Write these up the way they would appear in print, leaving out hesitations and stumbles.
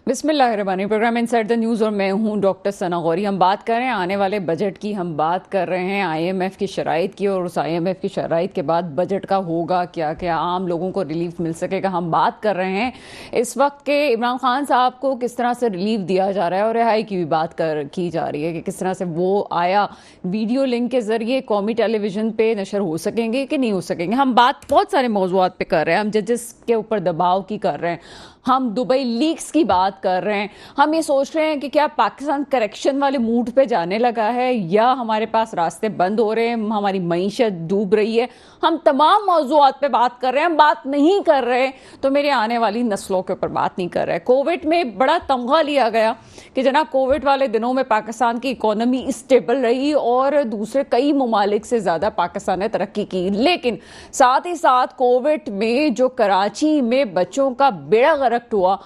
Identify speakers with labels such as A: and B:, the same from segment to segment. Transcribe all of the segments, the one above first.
A: بسم اللہ الرحمن الرحیم، پروگرام انسائڈ دا نیوز اور میں ہوں ڈاکٹر ثنا غوری۔ ہم بات کر رہے ہیں آنے والے بجٹ کی، ہم بات کر رہے ہیں آئی ایم ایف کی شرائط کی، اور اس آئی ایم ایف کی شرائط کے بعد بجٹ کا ہوگا کیا، کیا عام لوگوں کو ریلیف مل سکے گا۔ ہم بات کر رہے ہیں اس وقت کے عمران خان صاحب کو کس طرح سے ریلیف دیا جا رہا ہے، اور رہائی کی بھی بات کی جا رہی ہے کہ کس طرح سے وہ آیا ویڈیو لنک کے ذریعے قومی ٹیلی ویژن پہ نشر ہو سکیں گے کہ نہیں ہو سکیں گے۔ ہم بات بہت سارے موضوعات پہ کر رہے ہیں، ہم ججز کے اوپر دباؤ کی کر رہے ہیں، ہم دبئی لیکس کی بات کر رہے ہیں، ہم یہ سوچ رہے ہیں کہ کیا پاکستان کریکشن والے موڈ پہ جانے لگا ہے یا ہمارے پاس راستے بند ہو رہے ہیں، ہماری معیشت ڈوب رہی ہے۔ ہم تمام موضوعات پہ بات کر رہے ہیں، ہم بات نہیں کر رہے تو میرے آنے والی نسلوں کے اوپر بات نہیں کر رہے۔ کووڈ میں بڑا تمغہ لیا گیا کہ جناب کووڈ والے دنوں میں پاکستان کی اکانومی اسٹیبل رہی اور دوسرے کئی ممالک سے زیادہ پاکستان نے ترقی کی، لیکن ساتھ ہی ساتھ کووڈ میں جو کراچی میں بچوں کا بیڑا غرق ہوا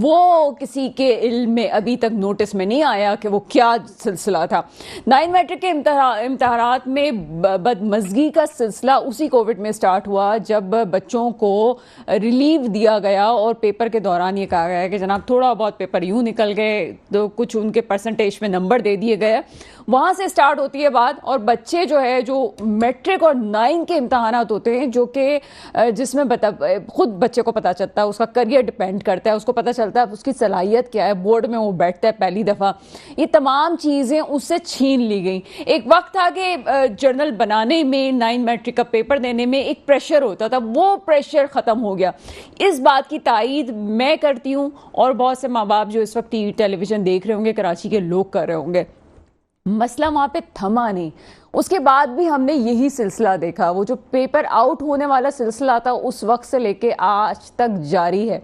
A: وہ کسی کے علم میں ابھی تک نوٹس میں نہیں آیا کہ وہ کیا سلسلہ تھا۔ 9 میٹرک کے امتحانات میں بدمزگی کا سلسلہ اسی کووڈ میں سٹارٹ ہوا جب بچوں کو ریلیو دیا گیا اور پیپر کے دوران یہ کہا گیا کہ جناب تھوڑا بہت پیپر یوں نکل گئے تو کچھ ان کے پرسنٹیج میں نمبر دے دیے گئے۔ وہاں سے سٹارٹ ہوتی ہے بات، اور بچے جو ہے جو میٹرک اور 9 کے امتحانات ہوتے ہیں جو کہ جس میں خود بچے کو پتہ چلتا ہے، اس کا کریئر ڈپینڈ کرتا ہے، اس کو پتہ چلتا ہے اس کی صلاحیت کیا ہے، بورڈ میں وہ بیٹھتا ہے پہلی دفعہ، یہ تمام چیزیں اس سے چھین لی گئیں۔ ایک وقت تھا کہ جرنل بنانے میں 9 میٹرک کا پیپر دینے میں ایک پریشر ہوتا تھا، وہ پریشر ختم ہو گیا۔ اس بات کی تائید میں کرتی ہوں اور بہت سے ماں باپ جو اس وقت ٹی وی ٹیلی ویژن دیکھ رہے ہوں گے، کراچی کے لوگ کر رہے ہوں گے۔ مسئلہ وہاں پہ تھما نہیں، اس کے بعد بھی ہم نے یہی سلسلہ دیکھا، وہ جو پیپر آؤٹ ہونے والا سلسلہ تھا اس وقت سے لے کے آج تک جاری ہے۔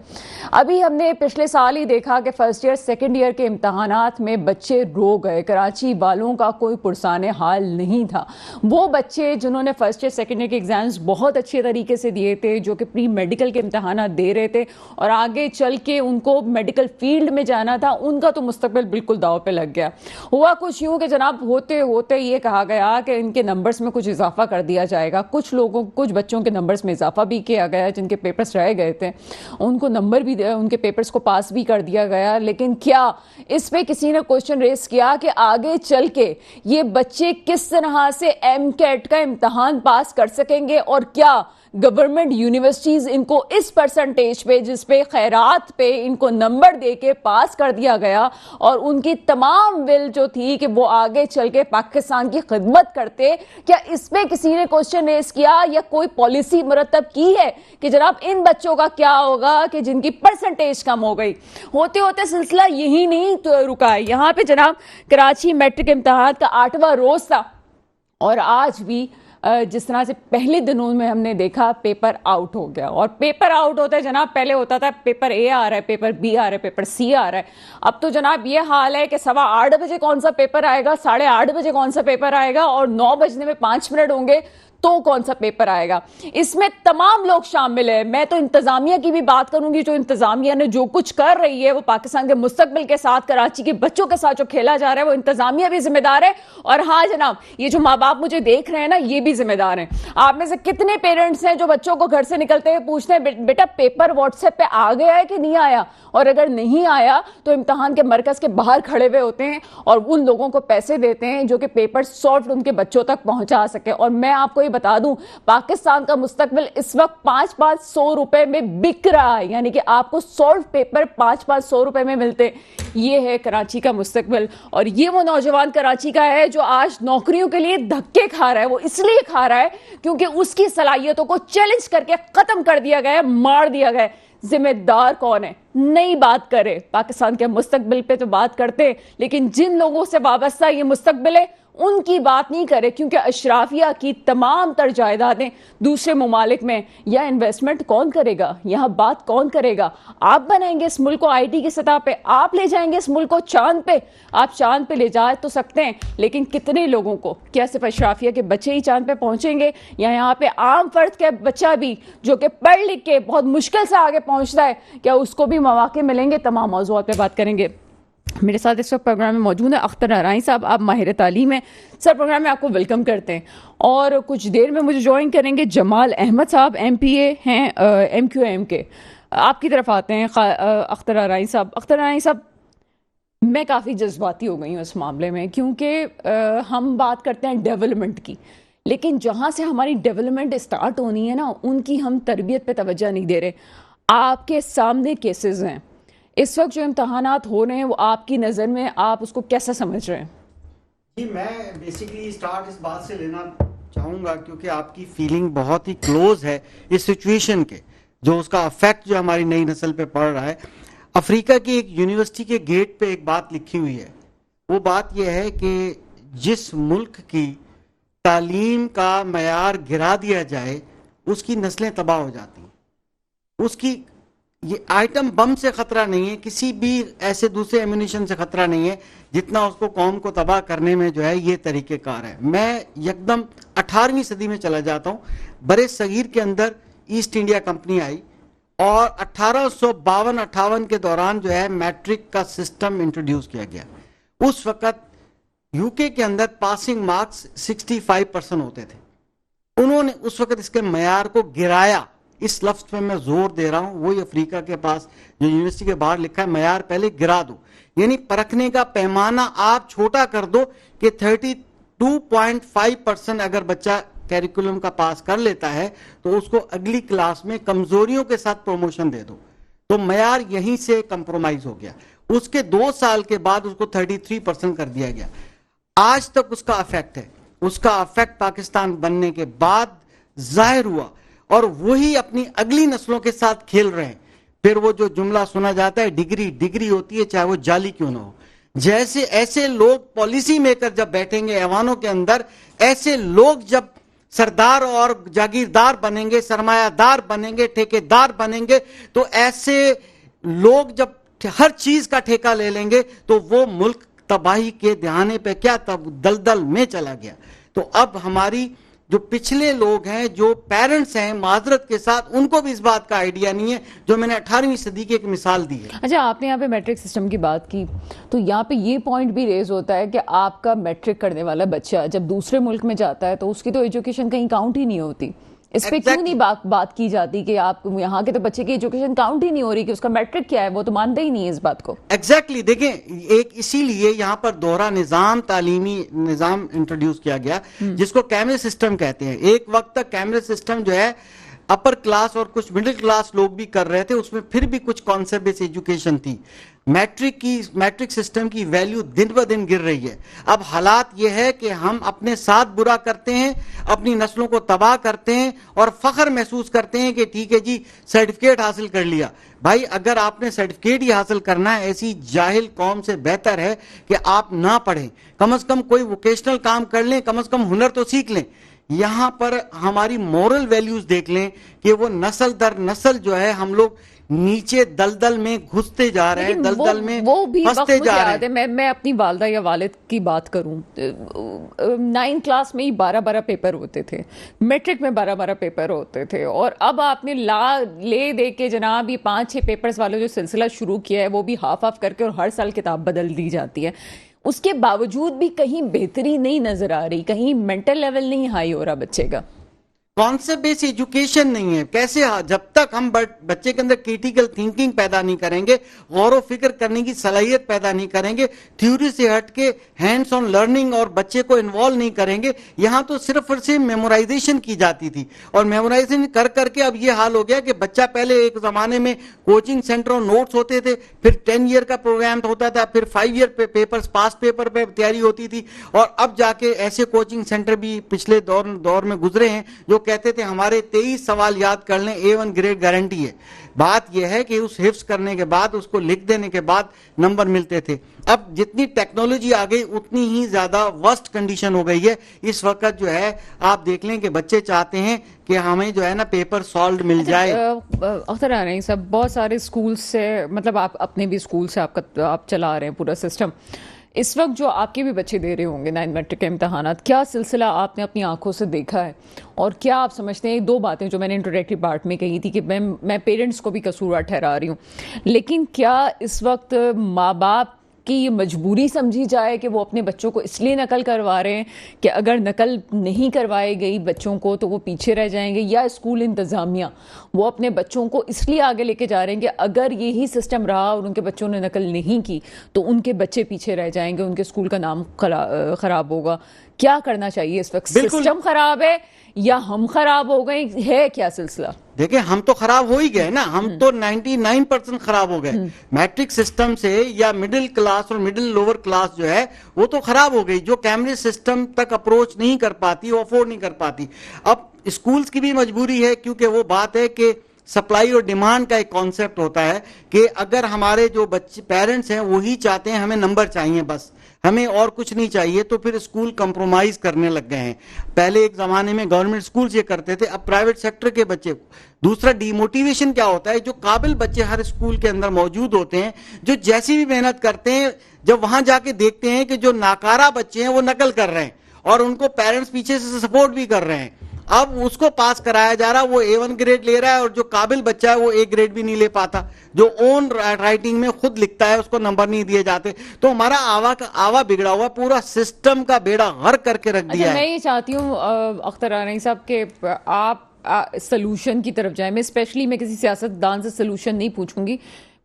A: ابھی ہم نے پچھلے سال ہی دیکھا کہ فرسٹ ایئر سیکنڈ ایئر کے امتحانات میں بچے رو گئے، کراچی والوں کا کوئی پرسان حال نہیں تھا۔ وہ بچے جنہوں نے فرسٹ ایئر سیکنڈ ایئر کے ایگزامز بہت اچھے طریقے سے دیے تھے، جو کہ پری میڈیکل کے امتحانات دے رہے تھے اور آگے چل کے ان کو میڈیکل فیلڈ میں جانا تھا، ان کا تو مستقبل بالکل داؤ پہ لگ گیا۔ ہوا کچھ یوں کہ جناب ہوتے ہوتے یہ کہا گیا کہ ان کے نمبرز میں کچھ اضافہ کر دیا جائے گا، کچھ بچوں کے نمبرز میں اضافہ بھی کیا گیا جن کے پیپرز رہ گئے تھے، ان کو نمبر بھی ان کے پیپرز کو پاس بھی کر دیا گیا۔ لیکن کیا اس پہ کسی نے کوشچن ریز کیا کہ آگے چل کے یہ بچے کس طرح سے ایم کیٹ کا امتحان پاس کر سکیں گے، اور کیا گورنمنٹ یونیورسٹیز ان کو اس پرسنٹیج پہ جس پہ خیرات پہ ان کو نمبر دے کے پاس کر دیا گیا، اور ان کی تمام ول جو تھی کہ وہ آگے چل کے پاکستان کی خدمت کرتے، کیا اس پہ کسی نے کوشچن ریز کیا یا کوئی پالیسی مرتب کی ہے کہ جناب ان بچوں کا کیا ہوگا کہ جن کی پرسنٹیج کم ہو گئی؟ ہوتے ہوتے سلسلہ یہی نہیں رکا ہے، یہاں پہ جناب کراچی میٹرک امتحان کا 8واں روز تھا، اور آج بھی جس طرح سے پہلے دنوں میں ہم نے دیکھا پیپر آؤٹ ہو گیا، اور پیپر آؤٹ ہوتا ہے جناب، پہلے ہوتا تھا پیپر اے آ رہا ہے، پیپر بی آ رہا ہے، پیپر سی آ رہا ہے، اب تو جناب یہ حال ہے کہ 8:15 بجے کون سا پیپر آئے گا، 8:30 بجے کون سا پیپر آئے گا، اور 9 بجنے میں 5 منٹ ہوں گے تو کون سا پیپر آئے گا۔ اس میں تمام لوگ شامل ہیں، میں تو انتظامیہ کی بھی بات کروں گی، جو انتظامیہ نے جو کچھ کر رہی ہے وہ پاکستان کے مستقبل کے ساتھ، کراچی کے بچوں کے ساتھ جو کھیلا جا رہا ہے وہ انتظامیہ بھی ذمہ دار ہے، اور ہاں جناب یہ جو ماں باپ مجھے دیکھ رہے ہیں نا یہ بھی ذمہ دار ہیں۔ آپ میں سے کتنے پیرنٹس ہیں جو بچوں کو گھر سے نکلتے ہوئے پوچھتے ہیں بیٹا پیپر واٹس ایپ پہ آ گیا ہے کہ نہیں آیا، اور اگر نہیں آیا تو امتحان کے مرکز کے باہر کھڑے ہوئے ہوتے ہیں اور ان لوگوں کو پیسے دیتے ہیں جو کہ پیپر سافٹ ان کے بچوں تک پہنچا سکے۔ اور میں آپ کو بتا دوں پاکستان کا مستقبل اس وقت 500 روپے میں بک رہا ہے، یعنی کہ آپ کو سالٹ پیپر 500 روپے میں ملتے۔ یہ ہے کراچی کا مستقبل، اور یہ وہ نوجوان کراچی کا ہے جو آج نوکریوں کے لیے دھکے کھا رہا ہے۔ وہ اس لیے کھا رہا ہے کیونکہ اس کی صلاحیتوں کو چیلنج کر کے ختم کر دیا گیا ہے، مار دیا گیا ہے۔ ذمہ دار کون ہے؟ نہیں بات کرے پاکستان کے مستقبل پہ تو بات کرتے، لیکن جن لوگوں سے وابستہ یہ مستقبل ہے ان کی بات نہیں کرے، کیونکہ اشرافیہ کی تمام تر جائیدادیں دوسرے ممالک میں، یا انویسٹمنٹ کون کرے گا، یہاں بات کون کرے گا؟ آپ بنائیں گے اس ملک کو آئی ٹی کی سطح پہ، آپ لے جائیں گے اس ملک کو چاند پہ، آپ چاند پہ لے جا تو سکتے ہیں، لیکن کتنے لوگوں کو؟ کیا صرف اشرافیہ کے بچے ہی چاند پہ پہنچیں گے، یا یہاں پہ عام فرد کا بچہ بھی جو کہ پڑھ لکھ کے بہت مشکل سے آگے پہنچتا ہے، کیا اس کو بھی مواقع ملیں گے؟ تمام موضوعات پہ بات کریں گے۔ میرے ساتھ اس وقت پروگرام میں موجود ہیں اختر نارائن صاحب، آپ ماہر تعلیم ہیں سر، پروگرام میں آپ کو ویلکم کرتے ہیں، اور کچھ دیر میں مجھے جوائن کریں گے جمال احمد صاحب، ایم پی اے ہیں ایم کیو ایم کے۔ آپ کی طرف آتے ہیں اختر ارائیں صاحب. اختر ارائیں صاحب، میں کافی جذباتی ہو گئی ہوں اس معاملے میں، کیونکہ ہم بات کرتے ہیں ڈیولپمنٹ کی، لیکن جہاں سے ہماری ڈیولپمنٹ اسٹارٹ ہونی ہے نا، ان کی ہم تربیت پہ توجہ نہیں دے رہے. آپ کے سامنے کیسز ہیں اس وقت، جو امتحانات ہو رہے ہیں وہ آپ کی نظر میں آپ اس کو کیسا سمجھ رہے ہیں؟
B: جی، میں بیسیکلی سٹارٹ اس بات سے لینا چاہوں گا کیونکہ آپ کی فیلنگ بہت ہی کلوز ہے اس سچویشن کے، جو اس کا افیکٹ جو ہماری نئی نسل پہ پڑ رہا ہے. افریقہ کی ایک یونیورسٹی کے گیٹ پہ ایک بات لکھی ہوئی ہے. وہ بات یہ ہے کہ جس ملک کی تعلیم کا معیار گرا دیا جائے اس کی نسلیں تباہ ہو جاتی ہیں. اس کی یہ آئٹم بم سے خطرہ نہیں ہے، کسی بھی ایسے دوسرے ایمونیشن سے خطرہ نہیں ہے جتنا اس کو قوم کو تباہ کرنے میں جو ہے یہ طریقہ کار ہے. میں یکدم 18ویں صدی میں چلا جاتا ہوں. برے صغیر کے اندر ایسٹ انڈیا کمپنی آئی اور 1852-58 کے دوران جو ہے میٹرک کا سسٹم انٹروڈیوس کیا گیا. اس وقت یو کے اندر پاسنگ مارکس 65% ہوتے تھے. انہوں نے اس وقت اس کے معیار کو گرایا. اس لفظ پہ میں زور دے رہا ہوں، وہی افریقہ کے پاس جو یونیورسٹی کے باہر لکھا ہے، معیار پہلے گرا دو، یعنی پرکھنے کا پیمانہ آپ چھوٹا کر دو کہ 32.5% اگر بچہ کیریکولم کا پاس کر لیتا ہے تو اس کو اگلی کلاس میں کمزوریوں کے ساتھ پروموشن دے دو. تو معیار یہیں سے کمپرومائز ہو گیا. اس کے 2 سال کے بعد اس کو 33% کر دیا گیا. آج تک اس کا افیکٹ ہے. اس کا افیکٹ پاکستان بننے کے بعد ظاہر ہوا اور وہی اپنی اگلی نسلوں کے ساتھ کھیل رہے ہیں. پھر وہ جو جملہ سنا جاتا ہے ڈگری ہوتی ہے چاہے وہ جعلی کیوں نہ ہو. جیسے ایسے لوگ پالیسی میکر جب بیٹھیں گے ایوانوں کے اندر، ایسے لوگ جب سردار اور جاگیردار بنیں گے، سرمایہ دار بنیں گے، ٹھیکیدار بنیں گے، تو ایسے لوگ جب ہر چیز کا ٹھیکہ لے لیں گے تو وہ ملک تباہی کے دہانے پہ کیا دلدل میں چلا گیا. تو اب ہماری جو پچھلے لوگ ہیں، جو پیرنٹس ہیں، معذرت کے ساتھ ان کو بھی اس بات کا آئیڈیا نہیں ہے، جو میں نے 18ویں صدی کی ایک مثال دی ہے.
A: اچھا، آپ نے یہاں پہ میٹرک سسٹم کی بات کی تو یہاں پہ یہ پوائنٹ بھی ریز ہوتا ہے کہ آپ کا میٹرک کرنے والا بچہ جب دوسرے ملک میں جاتا ہے تو اس کی تو ایجوکیشن کہیں کاؤنٹ ہی نہیں ہوتی. اس پہ کیوں نہیں بات کی جاتی کہ آپ یہاں کے تو بچے کی ایجوکیشن کاؤنٹ ہی نہیں ہو رہی کہ اس کا میٹرک کیا ہے؟ وہ تو مانتے ہی نہیں ہے اس بات کو.
B: ایگزیکٹلی دیکھیں، ایک اسی لیے یہاں پر دوہرا نظام، تعلیمی نظام انٹروڈیوس کیا گیا جس کو کیمرے سسٹم کہتے ہیں. ایک وقت تک کیمرے سسٹم جو ہے اپر کلاس اور کچھ مڈل کلاس لوگ بھی کر رہے تھے، اس میں پھر بھی کچھ کانسیپٹ بیس ایجوکیشن تھی. میٹرک سسٹم کی ویلیو دن بہ دن گر رہی ہے. اب حالات یہ ہے کہ ہم اپنے ساتھ برا کرتے ہیں، اپنی نسلوں کو تباہ کرتے ہیں اور فخر محسوس کرتے ہیں کہ ٹھیک ہے جی سرٹیفکیٹ حاصل کر لیا. بھائی اگر آپ نے سرٹیفکیٹ ہی حاصل کرنا ہے، ایسی جاہل قوم سے بہتر ہے کہ آپ نہ پڑھیں، کم از کم کوئی ووکیشنل کام کر لیں، کم از کم ہنر تو سیکھ لیں. یہاں پر ہماری مورل ویلیوز دیکھ لیں کہ وہ نسل در نسل جو ہے ہم لوگ نیچے دلدل میں گھستے جا رہے ہیں، دلدل میں پھنستے جا رہے ہیں.
A: میں اپنی والدہ یا والد کی بات کروں، 9 کلاس میں ہی 12 پیپر ہوتے تھے، میٹرک میں 12 پیپر ہوتے تھے، اور اب آپ نے لے دے کے جناب یہ 5-6 پیپرز والا جو سلسلہ شروع کیا ہے وہ بھی ہاف کر کے، اور ہر سال کتاب بدل دی جاتی ہے. اس کے باوجود بھی کہیں بہتری نہیں نظر آ رہی، کہیں مینٹل لیول نہیں ہائی ہو رہا بچے کا.
B: کانسیپٹ بیس ایجوکیشن نہیں ہے. کیسے؟ جب تک ہم بچے کے اندر کریٹیکل تھنکنگ پیدا نہیں کریں گے، غور و فکر کرنے کی صلاحیت پیدا نہیں کریں گے، تھیوری سے ہٹ کے ہینڈز آن لرننگ اور بچے کو انوالو نہیں کریں گے. یہاں تو صرف اور صرف میمورائزیشن کی جاتی تھی، اور میمورائزیشن کر کے اب یہ حال ہو گیا کہ بچہ پہلے ایک زمانے میں کوچنگ سینٹروں نوٹس ہوتے تھے، پھر 10 ایئر کا پروگرام ہوتا تھا، پھر 5 ایئر پیپرز پاس پیپر پہ تیاری ہوتی تھی، اور اب جا کے ایسے کوچنگ سینٹر بھی پچھلے دور میں گزرے ہیں جو کہتے تھے ہمارے 23 سوال یاد کر لیں A1 گریڈ گارنٹی ہے. بات یہ ہے کہ اس حفظ کرنے کے بعد، اس کو لکھ دینے کے بعد نمبر ملتے تھے. اب جتنی ٹیکنالوجی آ گئی اتنی ہی زیادہ ورسٹ کنڈیشن ہو گئی ہے. اس وقت جو ہے آپ دیکھ لیں کہ بچے چاہتے ہیں کہ ہمیں جو ہے نا پیپر سالوڈ مل جائے.
A: اختر ارائیں صاحب، بہت سارے اسکول سے، مطلب آپ اپنے بھی اسکول سے آپ چلا رہے ہیں پورا سسٹم، اس وقت جو آپ کے بھی بچے دے رہے ہوں گے 9 میٹرک کے امتحانات، کیا سلسلہ آپ نے اپنی آنکھوں سے دیکھا ہے؟ اور کیا آپ سمجھتے ہیں 2 باتیں جو میں نے انٹروڈکٹری پارٹ میں کہی تھی کہ میں پیرنٹس کو بھی قصوروار ٹھہرا رہی ہوں، لیکن کیا اس وقت ماں باپ کی یہ مجبوری سمجھی جائے کہ وہ اپنے بچوں کو اس لیے نقل کروا رہے ہیں کہ اگر نقل نہیں کروائی گئی بچوں کو تو وہ پیچھے رہ جائیں گے، یا اسکول انتظامیہ وہ اپنے بچوں کو اس لیے آگے لے کے جا رہے ہیں کہ اگر یہی سسٹم رہا اور ان کے بچوں نے نقل نہیں کی تو ان کے بچے پیچھے رہ جائیں گے، ان کے اسکول کا نام خراب ہوگا؟ کیا کرنا چاہیے اس وقت؟ سسٹم خراب ہے یا ہم خراب ہو گئے، ہے کیا سلسلہ؟
B: دیکھیں ہم تو خراب ہو ہی گئے نا، ہم تو 99% خراب ہو گئے میٹرک سسٹم سے، یا مڈل کلاس اور مڈل لوور کلاس جو ہے وہ تو خراب ہو گئی، جو کیمرے سسٹم تک اپروچ نہیں کر پاتی، وہ افورڈ نہیں کر پاتی۔ اب اسکولز کی بھی مجبوری ہے، کیونکہ وہ بات ہے کہ سپلائی اور ڈیمانڈ کا ایک کانسیپٹ ہوتا ہے کہ اگر ہمارے جو بچے پیرنٹس ہیں وہی چاہتے ہیں ہمیں نمبر چاہیے بس، ہمیں اور کچھ نہیں چاہیے، تو پھر اسکول کمپرومائز کرنے لگ گئے ہیں۔ پہلے ایک زمانے میں گورنمنٹ اسکولز یہ کرتے تھے، اب پرائیویٹ سیکٹر کے بچے۔ دوسرا ڈی موٹیویشن کیا ہوتا ہے، جو قابل بچے ہر اسکول کے اندر موجود ہوتے ہیں، جو جیسی بھی محنت کرتے ہیں، جب وہاں جا کے دیکھتے ہیں کہ جو ناکارہ بچے ہیں وہ نقل کر رہے ہیں اور ان کو پیرنٹس پیچھے سے سپورٹ بھی کر رہے ہیں، اب اس کو پاس کرایا جا رہا، وہ A1 گریڈ لے رہا ہے، اور جو قابل بچہ ہے وہ A گریڈ بھی نہیں لے پاتا، جو اون رائٹنگ میں خود لکھتا ہے اس کو نمبر نہیں دیے جاتے۔ تو ہمارا آوا بگڑا ہوا، پورا سسٹم کا بیڑا غرق کر کے رکھ دیا ہے۔
A: میں یہ چاہتی ہوں اختر رانی صاحب کہ آپ سلوشن کی طرف جائیں۔ میں کسی سیاست دان سے سلوشن نہیں پوچھوں گی،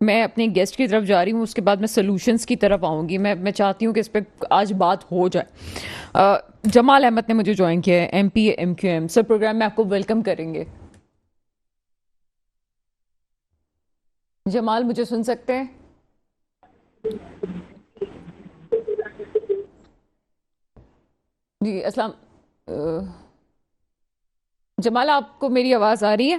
A: میں اپنے گیسٹ کی طرف جا رہی ہوں، اس کے بعد میں سلوشنز کی طرف آؤں گی۔ میں چاہتی ہوں کہ اس پہ آج بات ہو جائے۔ جمال احمد نے مجھے جوائن کیا ہے، MP MQM سر، پروگرام میں آپ کو ویلکم کریں گے۔ جمال مجھے سن سکتے ہیں؟ جی السلام، جمال آپ کو میری آواز آ رہی ہے؟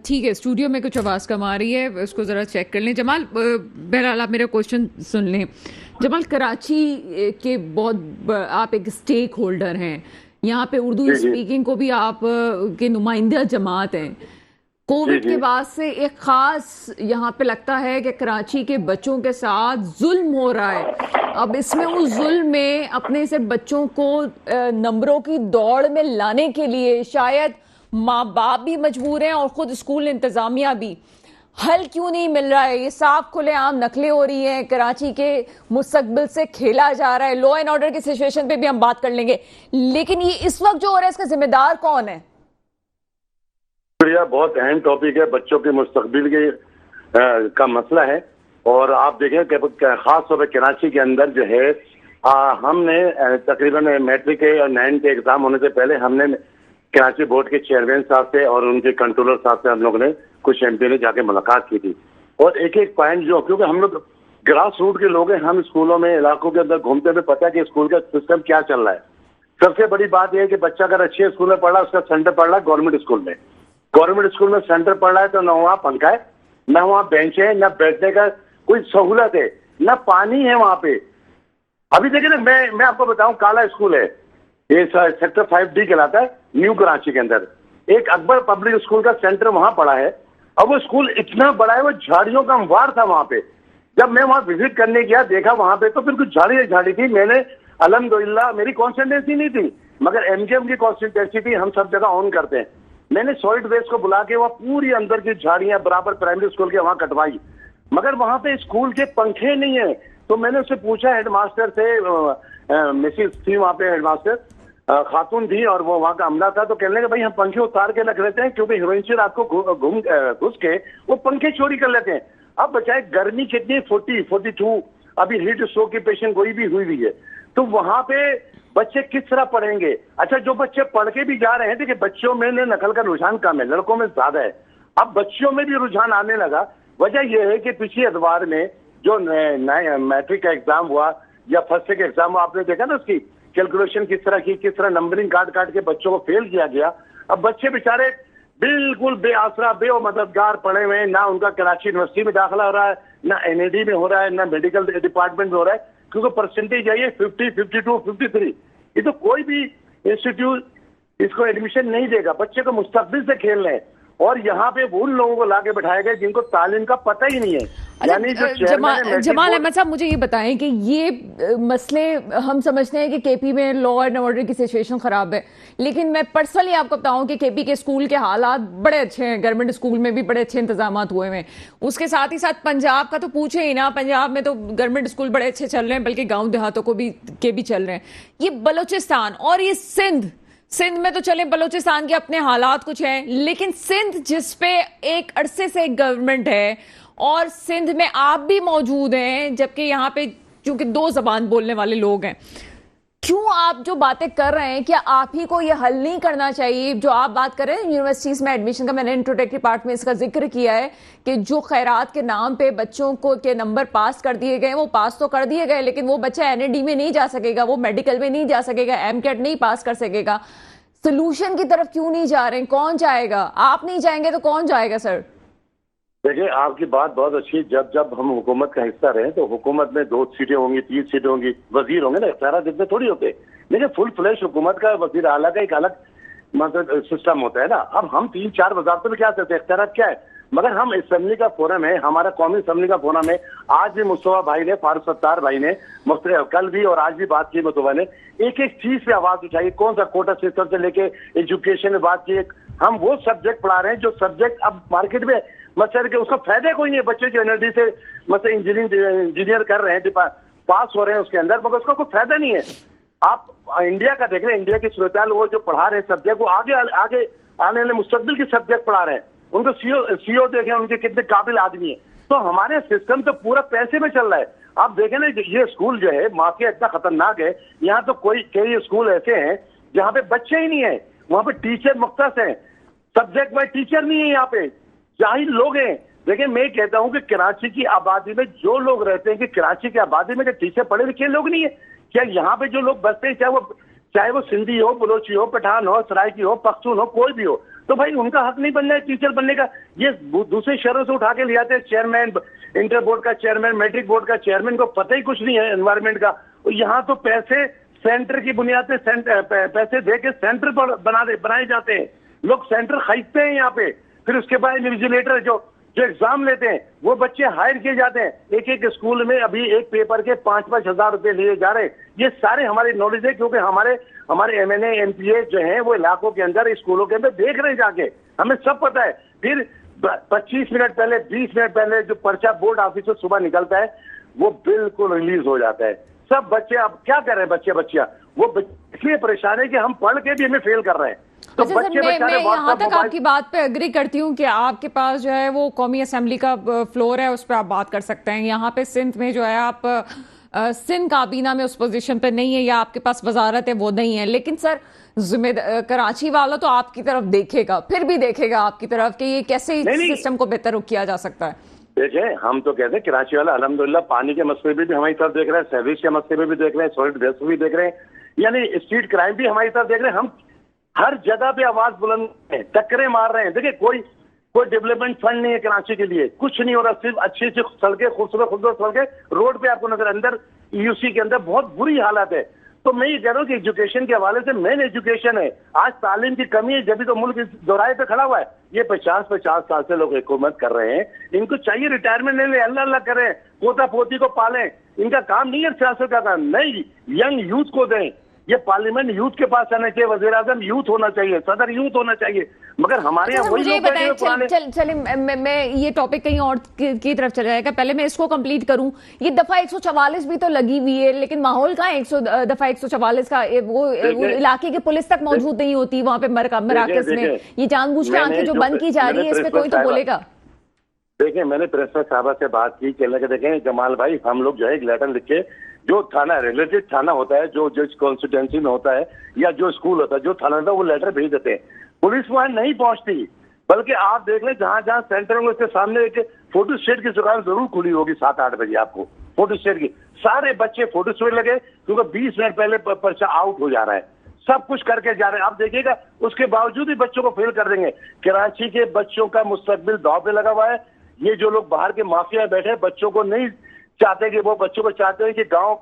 A: ٹھیک ہے، اسٹوڈیو میں کچھ آواز کم آ رہی ہے، اس کو ذرا چیک کر لیں۔ جمال بہرحال آپ میرا کوشچن سن لیں۔ جمال، کراچی کے بہت آپ ایک اسٹیک ہولڈر ہیں، یہاں پہ اردو اسپیکنگ کو بھی آپ کے نمائندہ جماعت ہیں۔ کووڈ کے بعد سے ایک خاص یہاں پہ لگتا ہے کہ کراچی کے بچوں کے ساتھ ظلم ہو رہا ہے۔ اب اس میں اس ظلم میں اپنے سے بچوں کو نمبروں کی دوڑ میں لانے کے لیے شاید ماں باپ بھی مجبور ہیں اور خود اسکول انتظامیہ بھی۔ حل کیوں نہیں مل رہا ہے؟ یہ صاف کھلے عام نقلیں ہو رہی ہیں، کراچی کے مستقبل سے کھیلا جا رہا ہے۔ لا اینڈ آرڈر کی سچویشن پہ بھی ہم بات کر لیں گے، لیکن یہ اس وقت جو ہو رہا ہے اس کا ذمہ دار کون ہے؟
C: بہت اہم ٹاپک ہے، بچوں کے مستقبل کا مسئلہ ہے۔ اور آپ دیکھیں کہ خاص طور پہ کراچی کے اندر جو ہے، ہم نے تقریباً میٹرک کے اور 9 کے ایگزام ہونے سے پہلے ہم نے کراچی بورڈ کے چیئرمین صاحب سے اور ان کے کنٹرولر صاحب سے ہم لوگوں نے کچھ MP نے جا کے ملاقات کی تھی، اور ایک ایک پوائنٹ جو، کیونکہ ہم لوگ گراس روٹ کے لوگ ہیں، ہم اسکولوں میں علاقوں کے اندر گھومتے ہوئے پتہ ہے کہ اسکول کا سسٹم کیا چل رہا ہے۔ سب سے بڑی بات یہ ہے کہ بچہ اگر اچھے اسکول میں پڑھ رہا ہے، اس کا سینٹر پڑھ رہا ہے گورنمنٹ اسکول میں، گورنمنٹ اسکول میں سینٹر پڑھ رہا ہے تو نہ وہاں پنکھا ہے، نہ وہاں بینچ ہے، نہ بیٹھنے کا کوئی سہولت ہے، نہ پانی ہے وہاں پہ۔ ابھی دیکھیں نا، میں آپ کو بتاؤں، کالا اسکول ہے، یہ سیکٹر 5D کہلاتا ہے نیو کراچی کے اندر، ایک اکبر پبلک اسکول کا سینٹر وہاں پڑا ہے، اور وہ اسکول اتنا بڑا ہے، وہ جھاڑیوں کا انوار تھا وہاں پہ۔ جب میں وہاں وزٹ کرنے گیا، دیکھا وہاں پہ تو پھر کچھ جھاڑی تھی، میں نے الحمدللہ میری کانسنٹریسی نہیں تھی، مگر MGM کی کانسنٹریسی تھی، ہم سب جگہ آن کرتے ہیں۔ میں نے سالٹ ویسٹ کو بلا کے وہ پوری اندر کی جھاڑیاں برابر پرائمری اسکول کے وہاں کٹوائی، مگر وہاں پہ اسکول کے پنکھے نہیں ہیں۔ تو میں نے اس سے پوچھا ہیڈ ماسٹر سے، مسز تھی وہاں پہ ہیڈ ماسٹر، خاتون تھی اور وہ وہاں کا عملہ تھا، تو کہنے لگے بھائی ہم پنکھے اتار کے رکھ لیتے ہیں، کیونکہ ہیروئن سے رات کو گھس کے وہ پنکھے چوری کر لیتے ہیں۔ اب بچائے گرمی کتنی 42 ابھی ہیٹ اسٹروک کی پیشنٹ گوئی بھی ہوئی ہے، تو وہاں پہ بچے کس طرح پڑھیں گے؟ اچھا، جو بچے پڑھ کے بھی جا رہے ہیں، دیکھیں بچوں میں نقل کا رجحان کم ہے، لڑکوں میں زیادہ ہے۔ اب بچوں میں بھی رجحان آنے لگا، وجہ یہ ہے کہ پچھلے اتوار میں جو میٹرک کا ایگزام ہوا یا فرسٹ کا ایگزام ہوا، آپ نے دیکھا نا اس کی کیلکولیشن کس طرح کی، کس طرح نمبرنگ کاٹ کے بچوں کو فیل کیا گیا۔ اب بچے بیچارے بالکل بے آسرا، بے مددگار پڑے ہوئے ہیں، نہ ان کا کراچی یونیورسٹی میں داخلہ ہو رہا ہے، نہ NAD میں ہو رہا ہے، نہ میڈیکل ڈپارٹمنٹ میں ہو رہا ہے، کیونکہ پرسنٹیج آئی ہے 50, 52, 53۔ یہ تو کوئی بھی انسٹیٹیوٹ اس کو ایڈمیشن نہیں دے گا، بچے کو مستقبل سے کھیل رہے ہیں، اور یہاں پہ وہ ان لوگوں کو لا کے بٹھایا گیا جن کو تعلیم کا پتہ ہی نہیں ہے۔
A: جمال احمد صاحب مجھے یہ بتائیں کہ یہ مسئلے ہم سمجھتے ہیں کہ کے پی میں لا اینڈ آرڈر کی سچویشن خراب ہے، لیکن میں پرسنلی آپ کو بتاؤں کہ کے پی کے اسکول کے حالات بڑے اچھے ہیں، گورنمنٹ اسکول میں بھی بڑے اچھے انتظامات ہوئے ہیں. اس کے ساتھ ہی ساتھ پنجاب کا تو پوچھے ہی نا، پنجاب میں تو گورنمنٹ اسکول بڑے اچھے چل رہے ہیں، بلکہ گاؤں دیہاتوں کو بھی چل رہے ہیں. یہ بلوچستان اور یہ سندھ میں تو چلیں بلوچستان کے اپنے حالات کچھ ہیں، لیکن سندھ جس پہ ایک عرصے سے ایک گورنمنٹ ہے اور سندھ میں آپ بھی موجود ہیں، جبکہ یہاں پہ چونکہ 2 زبان بولنے والے لوگ ہیں، کیوں آپ جو باتیں کر رہے ہیں کیا آپ ہی کو یہ حل نہیں کرنا چاہیے؟ جو آپ بات کر رہے ہیں یونیورسٹیز میں ایڈمیشن کا، میں نے انٹروڈکٹری پارٹ میں اس کا ذکر کیا ہے کہ جو خیرات کے نام پہ بچوں کو کے نمبر پاس کر دیے گئے، وہ پاس تو کر دیے گئے، لیکن وہ بچہ NAD میں نہیں جا سکے گا، وہ میڈیکل میں نہیں جا سکے گا، MCAT نہیں پاس کر سکے گا. سولوشن کی طرف کیوں نہیں جا رہے ہیں؟ کون جائے گا؟ آپ نہیں جائیں گے تو کون جائے گا سر؟
C: دیکھیں آپ کی بات بہت اچھی ہے. جب ہم حکومت کا حصہ رہے تو حکومت میں 2 سیٹیں ہوں گی، 3 سیٹیں ہوں گی، وزیر ہوں گے نا، اختیارات اتنے تھوڑی ہوتے. لیکن فل فلیش حکومت کا وزیر اعلیٰ کا ایک الگ مطلب سسٹم ہوتا ہے نا. اب ہم 3-4 وزارتوں میں کیا کرتے ہیں، اختیارات کیا ہے. مگر ہم اسمبلی کا فورم ہے، ہمارا قومی اسمبلی کا فورم ہے. آج بھی مصطفیٰ بھائی نے، فاروق ستار بھائی نے کل بھی اور آج بھی بات کی، مصطفیٰ نے ایک چیز پہ آواز اٹھائی. کون سا کوٹا سسٹم سے لے کے ایجوکیشن میں بات کی. ہم وہ سبجیکٹ پڑھا رہے ہیں جو سبجیکٹ اب مارکیٹ میں مطلب کہ اس کا فائدہ کوئی نہیں ہے. بچے جو NLD سے مطلب انجینئر کر رہے ہیں، پاس ہو رہے ہیں اس کے اندر، مگر اس کا کوئی فائدہ نہیں ہے. آپ انڈیا کا دیکھ رہے ہیں، انڈیا کی صورتحال، وہ جو پڑھا رہے ہیں سبجیکٹ، وہ آگے آنے والے مستقبل کی سبجیکٹ پڑھا رہے ہیں. ان کو سی او دیکھیں، ان کے کتنے قابل آدمی ہیں. تو ہمارے سسٹم تو پورا پیسے میں چل رہا ہے. آپ دیکھیں نا یہ اسکول جو ہے مافیا اتنا خطرناک ہے. یہاں تو کئی اسکول ایسے ہیں جہاں پہ بچے ہی نہیں ہیں، وہاں پہ ٹیچر مختص ہیں، سبجیکٹ وائز ٹیچر نہیں ہے. یہاں پہ جاہل لوگ ہیں. دیکھیں میں کہتا ہوں کہ کراچی کی آبادی میں جو لوگ رہتے ہیں، کہ کراچی کی آبادی میں جو ٹیچر پڑھے لکھے لوگ نہیں ہیں، کیا یہاں پہ جو لوگ بستے ہیں، چاہے وہ سندھی ہو، بلوچی ہو، پٹھان ہو، سرائکی ہو، پختون ہو، کوئی بھی ہو، تو بھائی ان کا حق نہیں بننا ہے ٹیچر بننے کا. یہ دوسرے شہروں سے اٹھا کے لے آتے ہیں. چیئرمین انٹر بورڈ کا چیئرمین، میٹرک بورڈ کا چیئرمین کو پتہ ہی کچھ نہیں ہے انوائرمنٹ کا. یہاں تو پیسے سینٹر کی بنیاد پہ پیسے دے کے سینٹر بنائے جاتے ہیں. لوگ سینٹر خریدتے ہیں یہاں پہ. پھر اس کے بعد انویجیلیٹر جو ایگزام لیتے ہیں وہ بچے ہائر کیے جاتے ہیں. ایک اسکول میں ابھی ایک پیپر کے 5-5 ہزار روپے لیے جا رہے ہیں. یہ سارے ہماری نالج ہے، کیونکہ ہمارے MNA MPA جو ہیں وہ علاقوں کے اندر اسکولوں کے اندر دیکھ رہے ہیں جا کے. ہمیں سب پتہ ہے. پھر 25 منٹ پہلے 20 منٹ پہلے جو پرچہ بورڈ آفس سے صبح نکلتا ہے وہ بالکل ریلیز ہو جاتا ہے. سب بچے اب کیا کر رہے ہیں، بچیاں وہ اس لیے پریشان ہے کہ ہم پڑھ کے بھی ہمیں فیل کر رہے ہیں.
A: اچھا سر، میں یہاں تک آپ کی بات پہ اگری کرتی ہوں کہ آپ کے پاس جو ہے وہ قومی اسمبلی کا فلور ہے، اس پہ آپ بات کر سکتے ہیں. یہاں پہ سندھ میں جو ہے آپ سندھ کابینہ میں اس پوزیشن پہ نہیں ہے، یا آپ کے پاس وزارت ہے وہ نہیں ہے. لیکن سر کراچی والا تو آپ کی طرف دیکھے گا، پھر بھی دیکھے گا آپ کی طرف کہ یہ کیسے سسٹم کو بہتر کیا جا سکتا ہے.
C: دیکھیں ہم تو کہتے ہیں کراچی والا الحمدللہ پانی کے مسئلے بھی ہماری طرف دیکھ رہے ہیں، سروس کے مسئلے میں بھی دیکھ رہے ہیں، سالٹ ویسٹ بھی دیکھ رہے ہیں، یعنی اسٹریٹ کرائم بھی ہماری طرف دیکھ رہے ہیں. ہم ہر جگہ پہ آواز بلند ہیں، ٹکریں مار رہے ہیں. دیکھیں کوئی ڈیولپمنٹ فنڈ نہیں ہے کراچی کے لیے، کچھ نہیں ہو رہا. صرف اچھی سڑکیں، خوبصورت سڑکیں روڈ پہ آپ کو نظر. اندر EUC کے اندر بہت بری حالت ہے. تو میں یہ کہہ رہا ہوں کہ ایجوکیشن کے حوالے سے مین ایجوکیشن ہے. آج تعلیم کی کمی ہے، جبھی تو ملک اس دورائے پہ کھڑا ہوا ہے. یہ 50 سال سے لوگ حکومت کر رہے ہیں. ان کو چاہیے ریٹائرمنٹ لے لیں، اللہ کریں، پوتا پوتی کو پالیں. ان کا کام نہیں ہے سیاست کا کام. نہیں، ینگ یوتھ کو دیں. یہ پارلیمنٹ یوتھ کے پاس آنا چاہیے، وزیر اعظم یوتھ ہونا چاہیے، صدر یوتھ ہونا چاہیے. مگر ہمارے یہاں وہی لوگ
A: چلیں میں یہ ٹاپک کہیں اور کی طرف چل جائے گا. پہلے میں اس کو کمپلیٹ کروں. یہ دفعہ 144 بھی تو لگی ہوئی ہے، لیکن ماحول کا دفعہ 144 کا وہ علاقے کی پولیس تک موجود نہیں ہوتی وہاں پہ مراکز میں. یہ جان بوجھ کے آنکھیں جو بند کی جا رہی ہے، اس پہ کوئی تو بولے گا.
C: دیکھیں میں نے پرنسپل صاحبہ سے بات کی کہ دیکھیں جمال بھائی، ہم لوگ جو ہے ایک لیٹر لکھ کے جو تھانہ ریلیٹڈ تھانہ ہوتا ہے، جو جس کانسٹیٹوئنسی میں ہوتا ہے یا جو اسکول ہوتا ہے، جو تھانہ ہوتا ہے، وہ لیٹر بھیج دیتے ہیں. پولیس وہاں نہیں پہنچتی. بلکہ آپ دیکھ لیں جہاں سینٹر میں اس کے سامنے ایک فوٹو اسٹیٹ کی دکان ضرور کھلی ہوگی 7-8 بجے. آپ کو فوٹو اسٹیٹ کی سارے بچے فوٹو اسٹیٹ لگے، کیونکہ 20 منٹ پہلے پرچہ آؤٹ ہو جا رہا ہے. سب کچھ کر کے جا رہے ہیں. آپ دیکھیے گا اس کے باوجود بھی بچوں کو فیل کر دیں گے. کراچی کے بچوں کا مستقبل داؤ پہ لگا ہوا ہے. یہ جو لوگ باہر کے مافیا بیٹھے بچوں کو نہیں چاہتے کہ وہ بچوں کو چاہتے ہیں کہ گاؤں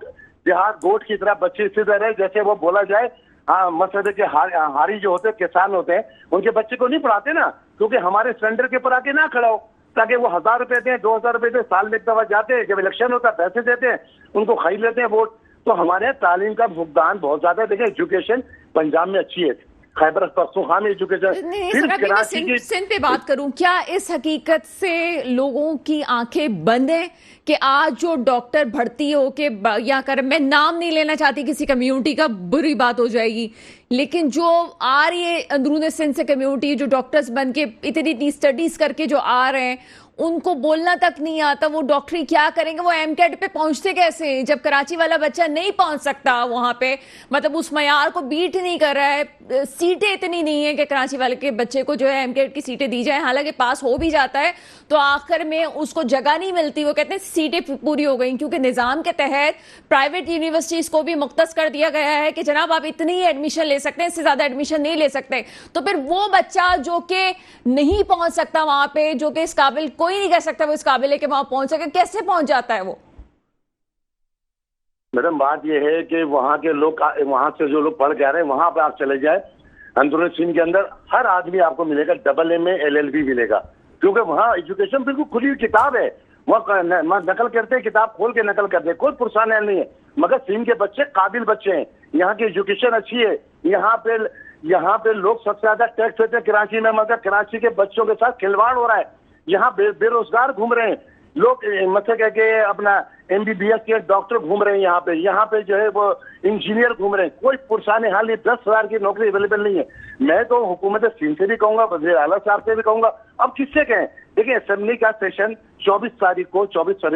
C: دیہات گوٹ کی طرح بچے اسی طرح رہے جیسے وہ بولا جائے. ہاں مسئلہ کہ ہاری جو ہوتے ہیں کسان ہوتے ہیں ان کے بچے کو نہیں پڑھاتے نا، کیونکہ ہمارے سینٹر کے پر آ کے نہ کھڑا ہو. تاکہ وہ 1000 روپے دیں 2000 روپے دیں, سال میں ایک دفعہ جاتے ہیں, جب الیکشن ہوتا ہے پیسے دیتے ہیں, ان کو خرید لیتے ہیں ووٹ. تو ہمارے یہاں تعلیم کا فقدان بہت زیادہ ہے. دیکھیں ایجوکیشن پنجاب میں اچھی ہے, خیبر پختونخوا میں ایجوکیشن.
A: سندھ پہ بات کروں, کیا اس حقیقت سے لوگوں کی آنکھیں بند ہیں کہ آج جو ڈاکٹر بھرتی ہو کے یا کر, میں نام نہیں لینا چاہتی کسی کمیونٹی کا, بری بات ہو جائے گی, لیکن جو آ رہی ہے اندرون سندھ سے کمیونٹی, جو ڈاکٹرز بن کے اتنی اسٹڈیز کر کے جو آ رہے ہیں, ان کو بولنا تک نہیں آتا, وہ ڈاکٹری کیا کریں گے, وہ ایم کیٹ پہ پہنچتے کیسے ہیں جب کراچی والا بچہ نہیں پہنچ سکتا وہاں پہ, مطلب اس معیار کو بیٹ نہیں کر رہا ہے, سیٹیں اتنی نہیں ہیں کہ کراچی والے کے بچے کو جو ہے ایم کیٹ کی سیٹیں دی جائیں, حالانکہ پاس ہو بھی جاتا ہے تو آخر میں اس کو جگہ نہیں ملتی. وہ کہتے ہیں سیٹیں پوری ہو گئیں کیونکہ نظام کے تحت پرائیویٹ یونیورسٹیز کو بھی مختص کر دیا گیا ہے کہ جناب آپ اتنی ہی ایڈمیشن لے سکتے ہیں, اس سے زیادہ ایڈمیشن نہیں لے سکتے. تو پھر وہ بچہ جو کہ نہیں پہنچ سکتا وہاں پہ, جو کہ اس قابل کوئی نہیں کہہ سکتا وہ اس قابل ہے کہ وہاں پہنچ سکے, کیسے پہنچ جاتا ہے وہ؟
C: میڈم بات یہ ہے کہ وہاں کے لوگ, وہاں سے جو لوگ پڑھ کے آ رہے ہیں وہاں پہ آپ چلے جائیں, اندرون سندھ کے اندر ہر آدمی آپ کو ملے گا AA LLB ملے گا, کیونکہ وہاں ایجوکیشن بالکل کھلی ہوئی کتاب ہے. وہاں نقل کرتے ہیں, کتاب کھول کے نقل کرتے ہیں, کوئی پرسان نہیں ہے. مگر سندھ کے بچے قابل بچے ہیں, یہاں کی ایجوکیشن اچھی ہے. یہاں پہ لوگ سب سے زیادہ ٹیکس دیتے ہیں کراچی میں, مگر کراچی کے بچوں کے ساتھ کھلواڑ ہو رہا ہے. یہاں بے روزگار گھوم رہے ہیں لوگ, مطلب کہہ کے اپنا MBBS کے ڈاکٹر گھوم رہے ہیں یہاں پہ جو ہے وہ انجینئر گھوم رہے ہیں. کوئی پرسان حال نہیں, 10,000 کی نوکری اویلیبل نہیں ہے. میں تو حکومت سندھ سے بھی کہوں گا, وزیر اعلیٰ صاحب سے بھی کہوں گا, اب کس سے کہیں. دیکھیں اسمبلی کا سیشن 24 تاریخ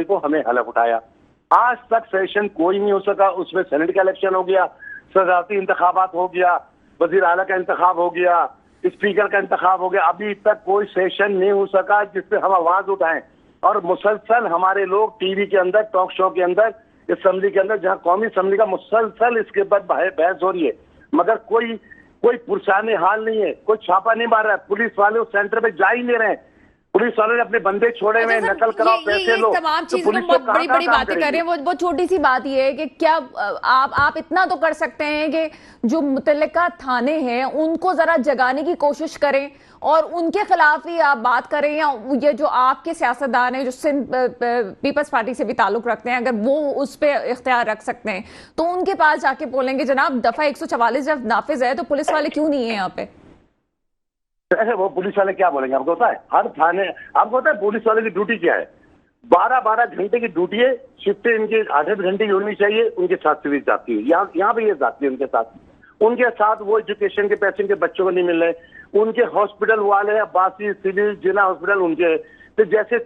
C: کو ہمیں حلف اٹھایا, آج تک سیشن کوئی نہیں ہو سکا. اس میں سینٹ کا الیکشن ہو گیا, صدارتی انتخابات ہو گیا, وزیر اعلیٰ کا انتخاب ہو گیا, اسپیکر کا انتخاب ہو گیا, ابھی تک کوئی سیشن نہیں ہو سکا جس پہ ہم آواز اٹھائیں. اور مسلسل ہمارے لوگ ٹی وی کے اندر, ٹاک شو کے اندر, اسمبلی کے اندر, جہاں قومی اسمبلی کا مسلسل اس کے بعد بحث ہو رہی ہے, مگر کوئی پرسان حال نہیں ہے, کوئی چھاپا نہیں مار رہا ہے. پولیس والے اس سینٹر پہ جا ہی نہیں رہے ہیں, پولیس والوں نے اپنے بندے چھوڑے ہوئے, نقل کراؤ پیسے لو.
A: تمام چیزیں بڑی بڑی باتیں کر رہے ہیں. وہ چھوٹی سی بات یہ ہے کہ کیا آپ اتنا تو کر سکتے ہیں کہ جو متعلقہ تھانے ہیں ان کو ذرا جگانے کی کوشش کریں اور ان کے خلاف ہی آپ بات کریں, یا یہ جو آپ کے سیاستدان ہیں جو سندھ پیپلز پارٹی سے بھی تعلق رکھتے ہیں, اگر وہ اس پہ اختیار رکھ سکتے ہیں تو ان کے پاس جا کے بولیں گے جناب دفعہ 144 جب نافذ ہے تو پولیس والے کیوں نہیں ہیں یہاں پہ.
C: وہ پولیس والے کیا بولیں گے, آپ کو ہوتا ہے ہر تھانے, آپ کو ہوتا ہے پولیس والے کی ڈیوٹی کیا ہے, 12 گھنٹے کی ڈیوٹی ہے, شفٹیں ان کی 8 گھنٹے کی ہونی چاہیے, ان کے ساتھ سروس جاتی ہے. یہاں پہ یہ جاتی ہے ان کے ساتھ وہ ایجوکیشن کے پیسے ان کے بچوں کو نہیں مل رہے. ان کے ہاسپٹل والے عباسی سول جنا ہاسپٹل ان کے, تو جیسے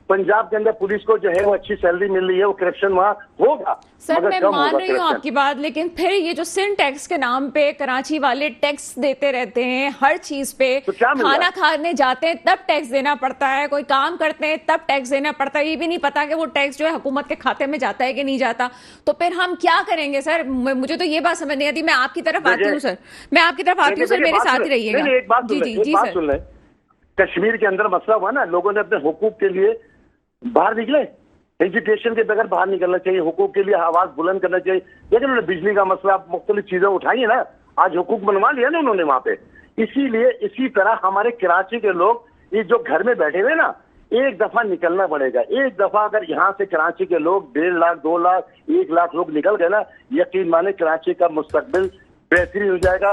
C: پنجاب کے اندر پولیس کو جو ہے وہ اچھی سیلری مل رہی ہے, وہ کرپشن وہاں ہوگا.
A: سر میں مان رہی ہوں آپ کی بات, لیکن پھر یہ جو سندھ ٹیکس کے نام پہ کراچی والے ٹیکس دیتے رہتے ہیں ہر چیز پہ, کھانا کھانے جاتے ہیں تب ٹیکس دینا پڑتا ہے, کوئی کام کرتے ہیں تب ٹیکس دینا پڑتا ہے, یہ بھی نہیں پتا کہ وہ ٹیکس جو ہے حکومت کے کھاتے میں جاتا ہے کہ نہیں جاتا. تو پھر ہم کیا کریں گے سر, مجھے تو یہ بات سمجھ نہیں آتی. میں آپ کی طرف آتی ہوں سر, میں آپ کی طرف آتی ہوں سر, میرے ساتھ ہی رہیے گا.
C: ایک بات سن لیں, کشمیر کے اندر مسئلہ ہوا نا, لوگوں نے اپنے حقوق کے لیے باہر نکلے, ایجوکیشن کے بغیر باہر نکلنا چاہیے, حقوق کے لیے آواز بلند کرنا چاہیے. لیکن انہوں نے بجلی کا مسئلہ, مختلف چیزیں اٹھائی ہیں نا, آج حقوق بنوا لیا نا انہوں نے وہاں پہ. اسی لیے اسی طرح ہمارے کراچی کے لوگ یہ جو گھر میں بیٹھے ہوئے نا, ایک دفعہ نکلنا پڑے گا. ایک دفعہ اگر یہاں سے کراچی کے لوگ 1.5 لاکھ 2 لاکھ 1 لاکھ لوگ نکل گئے نا, یقین مانے کراچی کا مستقبل بہتری ہو جائے گا,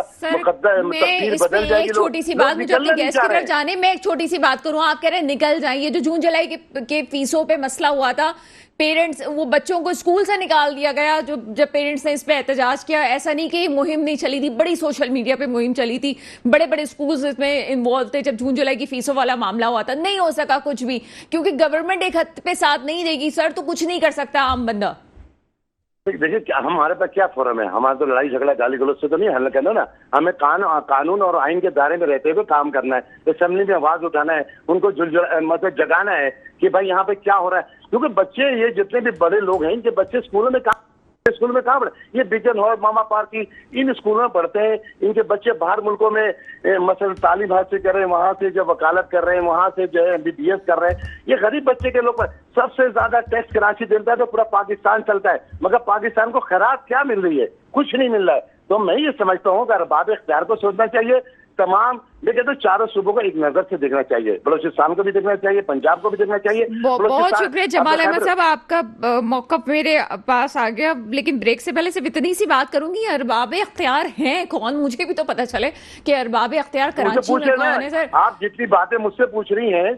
A: میں اس میں ایک چھوٹی سی بات, مجھے اپنی گیسٹ کی طرف جانے میں ایک چھوٹی سی بات کروں. آپ کہہ رہے ہیں نکل جائیں, یہ جو جون جولائی کے فیسوں پہ مسئلہ ہوا تھا, پیرنٹس وہ بچوں کو اسکول سے نکال دیا گیا, جب پیرنٹس نے اس پہ احتجاج کیا. ایسا نہیں کہ یہ مہم نہیں چلی تھی, بڑی سوشل میڈیا پہ مہم چلی تھی, بڑے اسکولز اس میں انوالو تھے. جب جون جولائی کی فیسوں والا معاملہ ہوا تھا, نہیں ہو سکا کچھ بھی, کیونکہ گورنمنٹ ایک حد پہ ساتھ نہیں دے گی سر, تو کچھ نہیں کر سکتا عام بندہ.
C: دیکھیے ہمارے پاس کیا فورم ہے, ہمارا تو لڑائی جھگڑا گالی گلوچ سے تو نہیں حل کرنا نا, ہمیں قانون اور آئین کے دائرے میں رہتے ہوئے کام کرنا ہے, اسمبلی میں آواز اٹھانا ہے, ان کو مطلب جگانا ہے کہ بھائی یہاں پہ کیا ہو رہا ہے. کیونکہ بچے, یہ جتنے بھی بڑے لوگ ہیں, ان کے بچے اسکولوں میں کہاں پڑھے, یہ بیجن ہال, ماما پارکی, ان اسکولوں میں پڑھتے ہیں. ان کے بچے باہر ملکوں میں مثلا تعلیم حاصل کر رہے ہیں, وہاں سے جو وکالت کر رہے ہیں, وہاں سے جو ہے MBBS کر رہے ہیں. یہ غریب بچے کے لوگ, سب سے زیادہ ٹیکس کراچی دیتا ہے تو پورا پاکستان چلتا ہے, مگر پاکستان کو خیرات کیا مل رہی ہے, کچھ نہیں مل رہا ہے. تو میں یہ سمجھتا ہوں کہ ارباب اختیار کو سوچنا چاہیے, تمام میں کہتا ہوں چاروں صوبوں کو ایک نظر سے دیکھنا چاہیے، بلوچستان کو بھی دیکھنا چاہیے، پنجاب کو بھی دیکھنا چاہیے۔
A: بہت شکریہ جمال احمد صاحب، آپ کا موقف میرے پاس آ گیا، لیکن بریک سے پہلے صرف اتنی سی بات کروں گی، ارباب اختیار ہیں کون؟ مجھے بھی تو پتہ چلے کہ ارباب اختیار کراچی میں کون ہے۔ سر
C: آپ جتنی باتیں مجھ سے پوچھ رہی ہیں،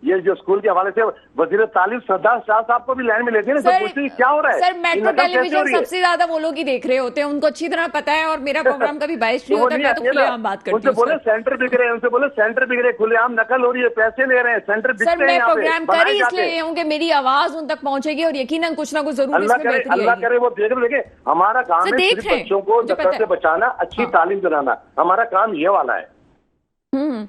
C: یہ جو اسکول کے حوالے سے وزیر تعلیم سردار شاہ صاحب کو بھی لائن میں لیتے ہیں، سب پوچھتے ہیں کیا ہو رہا ہے۔
A: سر میٹرو ٹیلی ویژن سب سے زیادہ وہ لوگ ہی دیکھ رہے ہوتے ہیں، ان کو اچھی طرح پتہ ہے، اور میرا پروگرام کبھی باعث نہیں ہوتا، میں تو کھلے عام بات کرتی ہوں۔
C: سینٹر بک رہے ہیں، ان سے بولے سینٹر بک رہے، کھلے عام نقل ہو رہی ہے، پیسے لے رہے ہیں، سینٹر بکتے ہیں۔
A: سر میں پروگرام کر ہی اس لیے ہوں کہ میری آواز ان تک پہنچے گی، اور یقیناً کچھ نہ کچھ ضرور اس میں بہتری آئے گی۔
C: اللہ کرے وہ دیکھ لیں، ہمارا کام ہے صرف بچوں کو نقل سے بچانا، اچھی تعلیم دلانا، ہمارا کام یہ والا ہے۔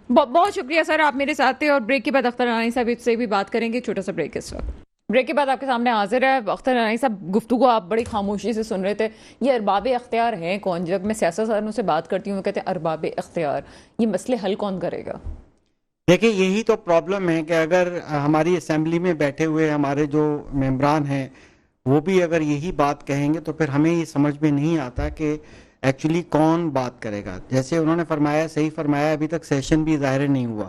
A: بہت شکریہ سر، آپ میرے ساتھ تھے، اور بریک کے بعد اختر انانی صاحب سے بھی بات کریں گے۔ چھوٹا سا بریک اس وقت، بریک کے بعد آپ کے سامنے حاضر ہے اختر انانی صاحب۔ گفتگو آپ بڑی خاموشی سے سن رہے تھے، یہ ارباب اختیار ہیں کون؟ جب میں سیاستدانوں سے بات کرتی ہوں وہ کہتے ہیں ارباب اختیار، یہ مسئلے حل کون کرے گا؟
B: دیکھیں یہی تو پرابلم ہے کہ اگر ہماری اسمبلی میں بیٹھے ہوئے ہمارے جو ممبران ہیں وہ بھی اگر یہی بات کہیں گے تو پھر ہمیں یہ سمجھ میں نہیں آتا کہ ایکچولی کون بات کرے گا۔ جیسے انہوں نے فرمایا، صحیح فرمایا، ابھی تک سیشن بھی ظاہر نہیں ہوا،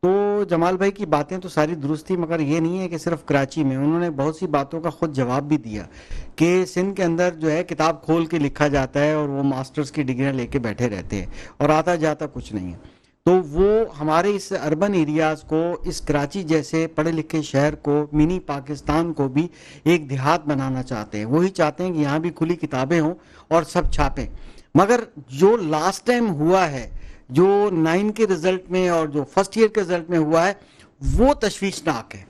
B: تو جمال بھائی کی باتیں تو ساری درست تھی، مگر یہ نہیں ہے کہ صرف کراچی میں، انہوں نے بہت سی باتوں کا خود جواب بھی دیا کہ سندھ کے اندر جو ہے کتاب کھول کے لکھا جاتا ہے اور وہ ماسٹرز کی ڈگریاں لے کے بیٹھے رہتے ہیں اور آتا جاتا کچھ نہیں ہے۔ تو وہ ہمارے اس اربن ایریاز کو، اس کراچی جیسے پڑھے لکھے شہر کو، منی پاکستان کو بھی ایک دیہات بنانا چاہتے ہیں۔ وہی چاہتے ہیں کہ یہاں بھی کھلی کتابیں ہوں اور سب چھاپیں، مگر جو لاسٹ ٹائم ہوا ہے، جو 9 کے رزلٹ میں اور جو فرسٹ ایئر کے رزلٹ میں ہوا ہے، وہ تشویشناک ہے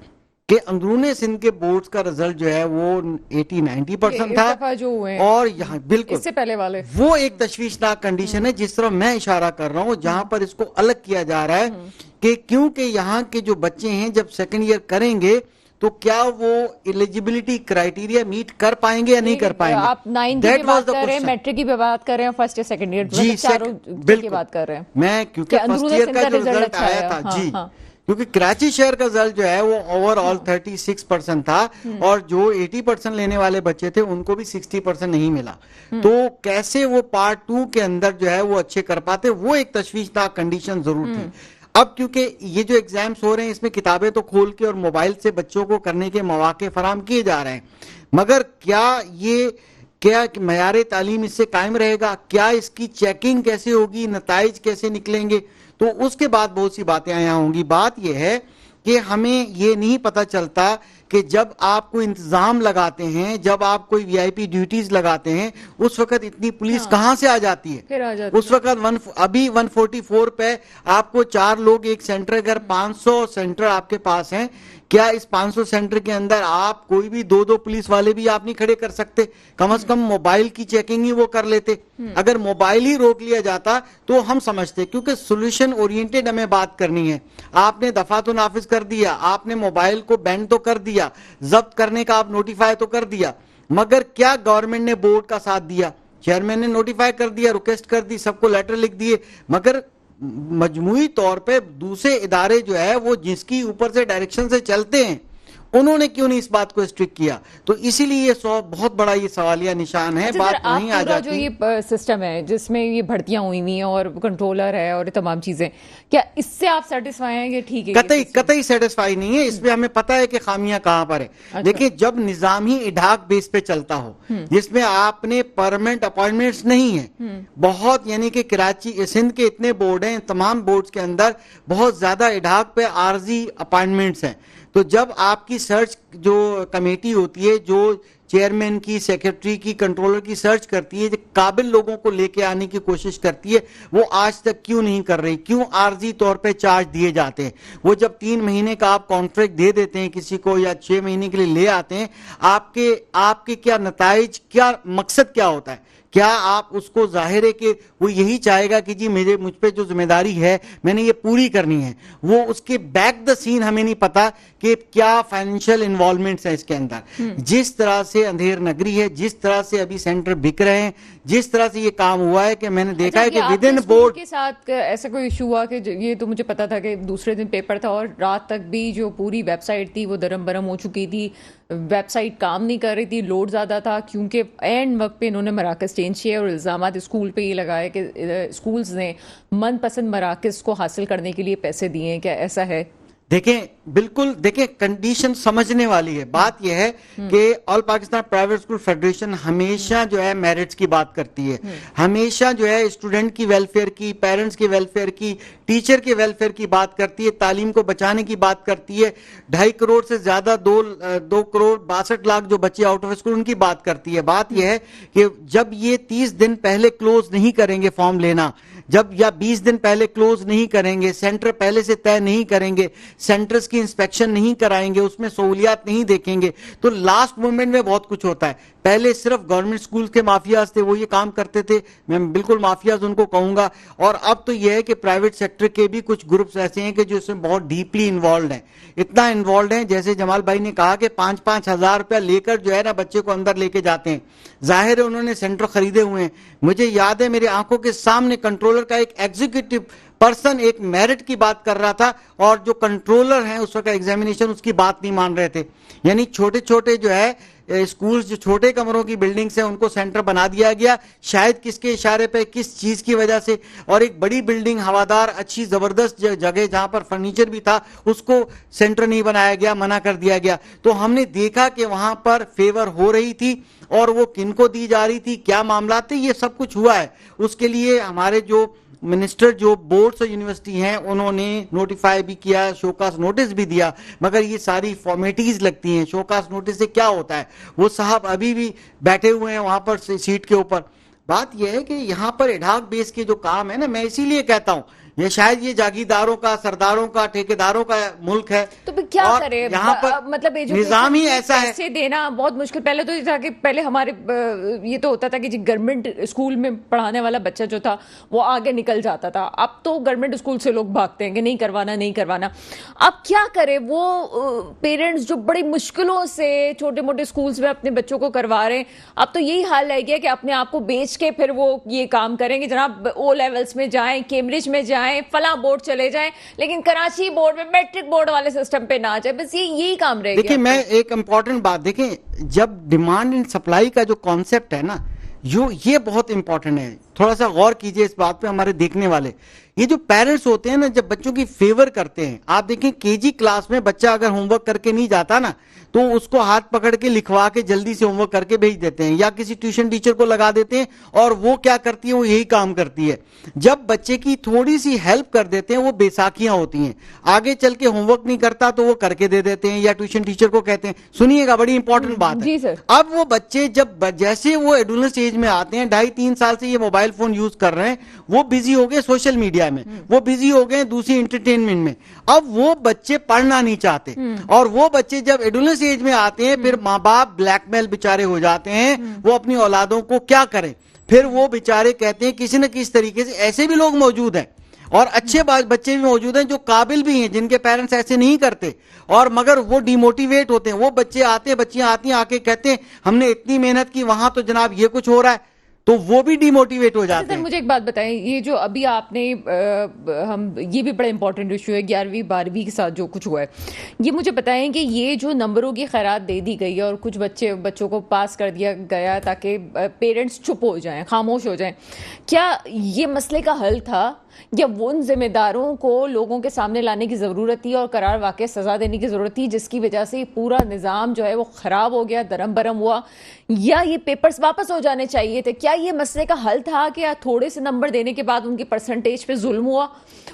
B: کہ اندرون سندھ کے بورڈز کا رزلٹ جو ہے وہ 80-90% تھا، اور یہاں بالکل
A: اس سے پہلے والے
B: وہ ایک تشویشناک کنڈیشن ہے جس طرح میں اشارہ کر رہا ہوں، جہاں پر اس کو الگ کیا جا رہا ہے کہ کیونکہ یہاں کے جو بچے ہیں جب سیکنڈ ایئر کریں گے تو کیا وہ ایلیجیبلٹی کرائیٹیریا میٹ کر پائیں گے یا نہیں کر پائیں گے۔
A: آپ 9 کی بات کر رہے ہیں، میٹرک کی بات کر رہے ہیں، فرسٹ یا سیکنڈ ایئر کی بات کر رہے ہیں۔
B: میں کیونکہ فرسٹ ایئر کا جو رزلٹ آیا تھا، جی کیونکہ کراچی شہر کا رزلٹ جو ہے وہ اوور آل 36% تھا، اور جو 80% لینے والے بچے تھے ان کو بھی 60% نہیں ملا، تو کیسے وہ پارٹ 2 کے اندر جو ہے وہ اچھے کر پاتے، وہ ایک تشویشناک کنڈیشن ضرور تھی۔ اب کیونکہ یہ جو ایگزامز ہو رہے ہیں اس میں کتابیں تو کھول کے اور موبائل سے بچوں کو کرنے کے مواقع فراہم کیے جا رہے ہیں، مگر کیا معیار تعلیم اس سے قائم رہے گا؟ کیا اس کی چیکنگ کیسے ہوگی؟ نتائج کیسے نکلیں گے؟ تو اس کے بعد بہت سی باتیں آیا ہوں گی۔ بات یہ ہے کہ ہمیں یہ نہیں پتا چلتا کہ جب آپ کو انتظام لگاتے ہیں، جب آپ کوئی وی آئی پی ڈیوٹیز لگاتے ہیں، اس وقت اتنی پولیس کہاں سے آ جاتی ہے؟ اس وقت ابھی 144 پہ آپ کو 4 لوگ ایک سینٹر، اگر 500 سینٹر آپ کے پاس ہیں، کیا اس 500 سینٹر کے اندر آپ کوئی بھی 2 پولیس والے بھی آپ نہیں کھڑے کر سکتے؟ کم از کم موبائل کی چیکنگ ہی وہ کر لیتے۔ اگر موبائل ہی روک لیا جاتا تو ہم سمجھتے، کیونکہ سولوشن اورینٹڈ ہمیں بات کرنی ہے۔ آپ نے دفعہ تو نافذ کر دیا، آپ نے موبائل کو بینڈ تو کر دیا، ضبط کرنے کا آپ نوٹیفائی تو کر دیا، مگر کیا گورنمنٹ نے بورڈ کا ساتھ دیا؟ چیئرمین نے نوٹیفائی کر دیا، ریکویسٹ کر دی، سب کو لیٹر لکھ دیے، مگر مجموعی طور پہ دوسرے ادارے جو ہے وہ جس کی اوپر سے ڈائریکشن سے چلتے ہیں، انہوں نے کیوں نہیں اس بات کو اسٹرک کیا؟ تو اسی لیے یہ بہت بڑا یہ سوالیہ نشان ہے۔ بات نہیں آ جاتی،
A: جو یہ سسٹم ہے جس میں یہ بھرتیاں ہوئی ہوئی ہیں اور کنٹرولر ہے اور تمام چیزیں، کیا اس سے آپ سیٹسفائی ہیں کہ ٹھیک ہے؟
B: قطعی سیٹسفائی نہیں ہے، اس میں ہمیں پتا ہے کہ خامیاں کہاں پر ہے۔ دیکھیں جب نظام ہی اڈاک بیس پہ چلتا ہو، جس میں آپ نے پرماننٹ اپائنٹمنٹس نہیں ہیں بہت، یعنی کہ کراچی سندھ کے اتنے بورڈ ہیں، تمام بورڈز کے اندر بہت زیادہ اڈاک پہ عارضی اپائنٹمنٹس ہیں، تو جب آپ کی سرچ جو کمیٹی ہوتی ہے، جو چیئرمین کی، سیکرٹری کی، کنٹرولر کی سرچ کرتی ہے، جو قابل لوگوں کو لے کے آنے کی کوشش کرتی ہے، وہ آج تک کیوں نہیں کر رہی؟ کیوں عارضی طور پہ چارج دیے جاتے ہیں؟ وہ جب 3 مہینے کا آپ کانٹریکٹ دے دیتے ہیں کسی کو یا 6 مہینے کے لیے لے آتے ہیں، آپ کے کیا نتائج، کیا مقصد کیا ہوتا ہے؟ کیا آپ اس کو ظاہر ہے کہ وہ یہی چاہے گا کہ جی مجھ پہ جو ذمہ داری ہے میں نے یہ پوری کرنی ہے؟ وہ اس کے بیک دا سین ہمیں نہیں پتا کہ کیا فائنینشیل انوالومنٹس ہیں اس کے اندر۔ جس طرح سے اندھیر نگری ہے، جس طرح سے ابھی سینٹر بک رہے ہیں، جس طرح سے یہ کام ہوا ہے کہ میں نے دیکھا ہے کہ ود ان بورڈ
A: کے ساتھ ایسا کوئی ایشو ہوا کہ یہ تو مجھے پتا تھا کہ دوسرے دن پیپر تھا اور رات تک بھی جو پوری ویب سائٹ تھی وہ درم برم ہو چکی تھی، ویب سائٹ کام نہیں کر رہی تھی، لوڈ زیادہ تھا، کیونکہ اینڈ وقت پہ انہوں نے مراکز چینج کیا اور الزامات اسکول پہ یہ لگائے کہ اسکولز نے من پسند مراکز کو حاصل کرنے کے لیے پیسے دیے ہیں. کیا ایسا ہے؟
B: دیکھیں بالکل، دیکھیں کنڈیشن سمجھنے والی ہے. بات یہ ہے کہ آل پاکستان پرائیویٹ اسکول فیڈریشن ہمیشہ جو ہے میرٹس کی بات کرتی ہے، ہمیشہ جو ہے اسٹوڈنٹ کی ویلفیئر کی، پیرنٹس کے ویلفیئر کی، ٹیچر کے ویلفیئر کی بات کرتی ہے، تعلیم کو بچانے کی بات کرتی ہے. 2.5 کروڑ سے زیادہ 2 کروڑ 62 لاکھ جو بچے آؤٹ آف اسکول ان کی بات کرتی ہے. بات یہ ہے کہ جب یہ 30 دن پہلے کلوز نہیں کریں گے فارم لینا، جب یا 20 دن پہلے کلوز نہیں کریں گے، سینٹر پہلے سے طے نہیں کریں گے، سینٹرز کی انسپیکشن نہیں کرائیں گے، اس میں سہولیات نہیں دیکھیں گے، تو لاسٹ مومنٹ میں بہت کچھ ہوتا ہے. پہلے صرف گورنمنٹ سکولز کے مافیاز تھے، وہ یہ کام کرتے تھے، میں بالکل مافیاز ان کو کہوں گا. اور اب تو یہ ہے کہ پرائیویٹ سیکٹر کے بھی کچھ گروپس ایسے ہیں کہ جو اس میں بہت ڈیپلی انوالوڈ ہیں. اتنا انوالوڈ ہیں جیسے جمال بھائی نے کہا کہ 5-5 ہزار روپیہ لے کر جو ہے نا بچے کو اندر لے کے جاتے ہیں. ظاہر ہے انہوں نے سینٹر خریدے ہوئے ہیں. مجھے یاد ہے میرے آنکھوں کے سامنے کنٹرولر کا ایک ایگزیکٹو پرسن ایک میرٹ کی بات کر رہا تھا اور جو کنٹرولر ہیں اس وقت ایگزامینیشن اس کی بات نہیں مان رہے تھے. یعنی چھوٹے چھوٹے جو ہے اسکولز جو چھوٹے کمروں کی بلڈنگز ہیں ان کو سینٹر بنا دیا گیا، شاید کس کے اشارے پہ، کس چیز کی وجہ سے. اور ایک بڑی بلڈنگ ہوادار اچھی زبردست جگہ جہاں پر فرنیچر بھی تھا اس کو سینٹر نہیں بنایا گیا، منع کر دیا گیا. تو ہم نے دیکھا کہ وہاں پر فیور ہو رہی تھی اور وہ کن کو دی جا رہی تھی، کیا معاملات تھے، یہ سب کچھ ہوا ہے. اس کے لیے ہمارے جو منسٹر جو بورڈز اور یونیورسٹی ہیں انہوں نے نوٹیفائی بھی کیا، شوکاس نوٹس بھی دیا، مگر یہ ساری فارمیٹیز لگتی ہیں. شوکاس نوٹس سے کیا ہوتا ہے؟ وہ صاحب ابھی بھی بیٹھے ہوئے ہیں وہاں پر سیٹ کے اوپر. بات یہ ہے کہ یہاں پر ایڈھاک بیس کے جو کام ہے نا، میں اسی لیے کہتا ہوں یہ شاید یہ جاگیرداروں کا، سرداروں کا، ٹھیکیداروں کا ملک ہے.
A: تو پھر کیا کرے؟
B: یہاں پر
A: مطلب
B: نظام ہی ایسا ہے.
A: پیسے دینا بہت مشکل. پہلے تو یہ تھا کہ پہلے ہمارے یہ تو ہوتا تھا کہ جی گورنمنٹ اسکول میں پڑھانے والا بچہ جو تھا وہ آگے نکل جاتا تھا. اب تو گورنمنٹ اسکول سے لوگ بھاگتے ہیں کہ نہیں کروانا نہیں کروانا. اب کیا کرے وہ پیرنٹس جو بڑی مشکلوں سے چھوٹے موٹے اسکولس میں اپنے بچوں کو کروا رہے ہیں؟ اب تو یہی حال رہ گیا کہ اپنے آپ کو بیچ کے پھر وہ یہ کام کریں گے. جناب او لیولس میں جائیں، کیمبرج میں جائیں، فلاں بورڈ چلے جائیں، لیکن کراچی بورڈ میں میٹرک بورڈ والے سسٹم پہ نہ جائے. بس یہی کام رہے گا.
B: دیکھیں میں ایک امپورٹنٹ بات، دیکھیں جب ڈیمانڈ اینڈ سپلائی کا جو کانسیپٹ ہے نا یہ بہت امپورٹنٹ ہے. تھوڑا سا غور کیجئے اس بات پہ ہمارے دیکھنے والے. یہ جو پیرنٹس ہوتے ہیں نا جب بچوں کی فیور کرتے ہیں، آپ دیکھیں KG کلاس میں بچہ اگر ہوم ورک کر کے نہیں جاتا نا تو اس کو ہاتھ پکڑ کے لکھوا کے جلدی سے ہوم ورک کر کے بھیج دیتے ہیں، یا کسی ٹیوشن ٹیچر کو لگا دیتے ہیں اور وہ کیا کرتی ہے، وہ یہی کام کرتی ہے. جب بچے کی تھوڑی سی ہیلپ کر دیتے ہیں وہ بیساکھیاں ہوتی ہیں. آگے چل کے ہوم ورک نہیں کرتا تو وہ کر کے دے دیتے ہیں یا ٹیوشن ٹیچر کو کہتے ہیں. سنیے گا بڑی امپورٹنٹ بات ہے. اب وہ بچے جب جیسے وہ ایڈولسنٹ ایج میں آتے ہیں، 2.5-3 سال سے یہ موبائل فون یوز کر رہے ہیں، وہ بزی ہو گئے سوشل میڈیا میں، وہ بزی ہو گئے دوسری انٹرٹینمنٹ میں. اب وہ بچے پڑھنا نہیں چاہتے اور وہ بچے جب ایڈولسنٹ ایج میں آتے ہیں پھر ماں باپ بلیک میل بیچارے ہو جاتے ہیں. وہ اپنی اولادوں کو کیا کریں؟ پھر وہ بیچارے کہتے ہیں کسی نہ کسی طریقے سے. ایسے بھی لوگ موجود ہیں اور اچھے بچے بھی موجود ہیں جو قابل بھی ہیں جن کے پیرنٹس ایسے نہیں کرتے، اور مگر وہ ڈی موٹیویٹ ہوتے ہیں. وہ بچے آتے ہیں، بچیاں آتی ہیں، آ کے کہتے ہیں ہم نے اتنی محنت کی، وہاں تو جناب یہ کچھ ہو رہا ہے، تو وہ بھی ڈی موٹیویٹ ہو جاتے ہیں.
A: مجھے ایک بات بتائیں، یہ جو ابھی آپ نے ہم یہ بھی بڑا امپورٹنٹ ایشو ہے 11ویں 12ویں کے ساتھ جو کچھ ہوا ہے، یہ مجھے بتائیں کہ یہ جو نمبروں کی خیرات دے دی گئی ہے اور کچھ بچوں کو پاس کر دیا گیا تاکہ پیرنٹس چپ ہو جائیں، خاموش ہو جائیں، کیا یہ مسئلے کا حل تھا یا وہ ان ذمہ داروں کو لوگوں کے سامنے لانے کی ضرورت تھی اور قرار واقع سزا دینے کی ضرورت تھی جس کی وجہ سے پورا نظام جو ہے وہ خراب ہو گیا، درم برم ہوا، یا یہ پیپرز واپس ہو جانے چاہیے تھے؟ کیا یہ مسئلے کا حل تھا کہ تھوڑے سے نمبر دینے کے بعد ان کی پرسنٹیج پہ ظلم ہوا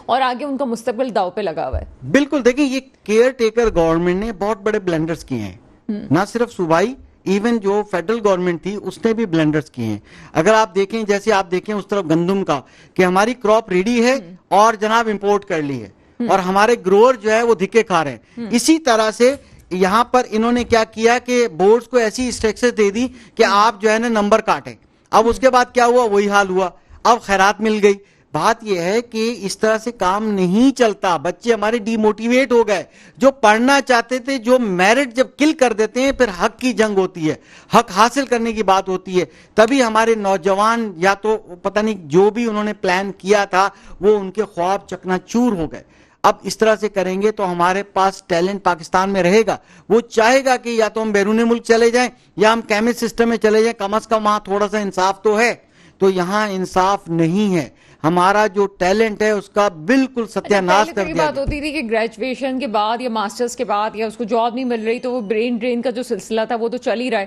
A: اور آگے ان کا مستقبل داؤ پہ لگا ہوا ہے؟
B: بالکل. دیکھیں یہ کیئر ٹیکر گورنمنٹ نے بہت بڑے بلنڈرز کیے ہیں، نہ صرف صوبائی، ایون جو فیڈرل گورنمنٹ تھی اس نے بھی بلنڈرز کیے ہیں. اگر آپ دیکھیں جیسے آپ دیکھیں اس طرف گندم کا کہ ہماری کراپ ریڈی ہے اور جناب امپورٹ کر لی ہے اور ہمارے گروور جو ہے وہ دھکے کھا رہے ہیں. اسی طرح سے یہاں پر انہوں نے کیا کیا کہ بورڈز کو ایسی انسٹرکشن دے دی کہ آپ جو ہے نا نمبر کاٹیں. اب اس کے بعد کیا ہوا؟ وہی حال ہوا. اب خیرات مل گئی. بات یہ ہے کہ اس طرح سے کام نہیں چلتا. بچے ہمارے ڈی موٹیویٹ ہو گئے، جو پڑھنا چاہتے تھے، جو میرٹ جب کل کر دیتے ہیں پھر حق کی جنگ ہوتی ہے، حق حاصل کرنے کی بات ہوتی ہے. تبھی ہمارے نوجوان یا تو پتہ نہیں جو بھی انہوں نے پلان کیا تھا وہ ان کے خواب چکنا چور ہو گئے. اب اس طرح سے کریں گے تو ہمارے پاس ٹیلنٹ پاکستان میں رہے گا. وہ چاہے گا کہ یا تو ہم بیرون ملک چلے جائیں یا ہم کیمسٹ سسٹم میں چلے جائیں، کم از کم وہاں تھوڑا سا انصاف تو ہے. تو یہاں انصاف نہیں ہے. ہمارا جو ٹیلنٹ ہے اس کا بالکل ستیاناش کر دیا.
A: بات ہوتی تھی کہ گریجویشن کے بعد یا ماسٹرز کے بعد یا اس کو جاب نہیں مل رہی تو وہ برین ڈرین کا جو سلسلہ تھا وہ تو چل ہی رہا ہے,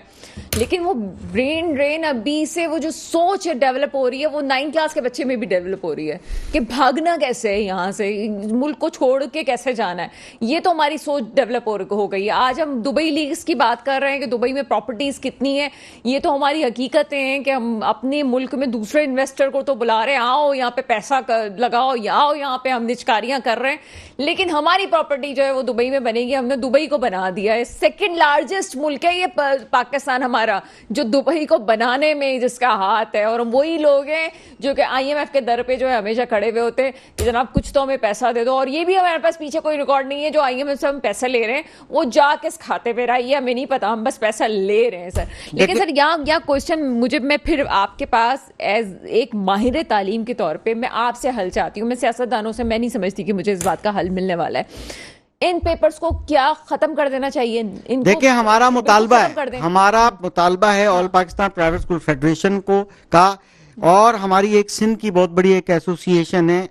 A: لیکن وہ برین ڈرین ابھی سے وہ جو سوچ ڈیولپ ہو رہی ہے وہ 9 کلاس کے بچے میں بھی ڈیولپ ہو رہی ہے کہ بھاگنا کیسے ہے یہاں سے, ملک کو چھوڑ کے کیسے جانا ہے. یہ تو ہماری سوچ ڈیولپ ہو گئی ہے. آج ہم دبئی لیگز کی بات کر رہے ہیں کہ دبئی میں پراپرٹیز کتنی ہیں, یہ تو ہماری حقیقتیں ہیں کہ ہم اپنے ملک میں دوسرے انویسٹر کو تو بلا رہے ہیں, آؤ یہاں پہ پیسہ لگاؤ, آؤ یہاں پہ ہم نچکاریاں کر رہے ہیں, لیکن ہماری پراپرٹی جو ہے وہ دبئی میں بنے گی. ہم نے دبئی کو بنا دیا ہے. سیکنڈ لارجسٹ ملک ہے یہ پاکستان ہمارا, جو دبئی کو بنانے میں جس کا ہاتھ ہے. اور وہی لوگ ہیں جو کہ IMF کے در پہ جو ہے ہمیشہ کھڑے ہوئے ہوتے ہیں کہ جناب کچھ تو ہمیں پیسہ دے دو. اور یہ بھی ہمارے پاس پیچھے کوئی ریکارڈ نہیں ہے جو IMF سے ہم پیسے لے رہے ہیں وہ جا کس کھاتے پہ رہا ہے یہ ہمیں نہیں پتا, ہم بس پیسہ لے رہے ہیں سر. لیکن سر یہاں کوشچن مجھے, میں پھر آپ کے پاس ایز ایک ماہر تعلیم کے طور پہ میں آپ سے حل چاہتی ہوں. میں سیاستدانوں سے میں نہیں سمجھتی کہ مجھے اس بات کا حل ملنے والا ہے. ان پیپرز کو کیا ختم کر دینا چاہیے؟
B: دیکھیں ہمارا مطالبہ ہے آل پاکستان پرائیویٹ اسکول فیڈریشن کو کا, اور ہماری ایک سندھ کی بہت بڑی ایک ایسوسی ایشن ہے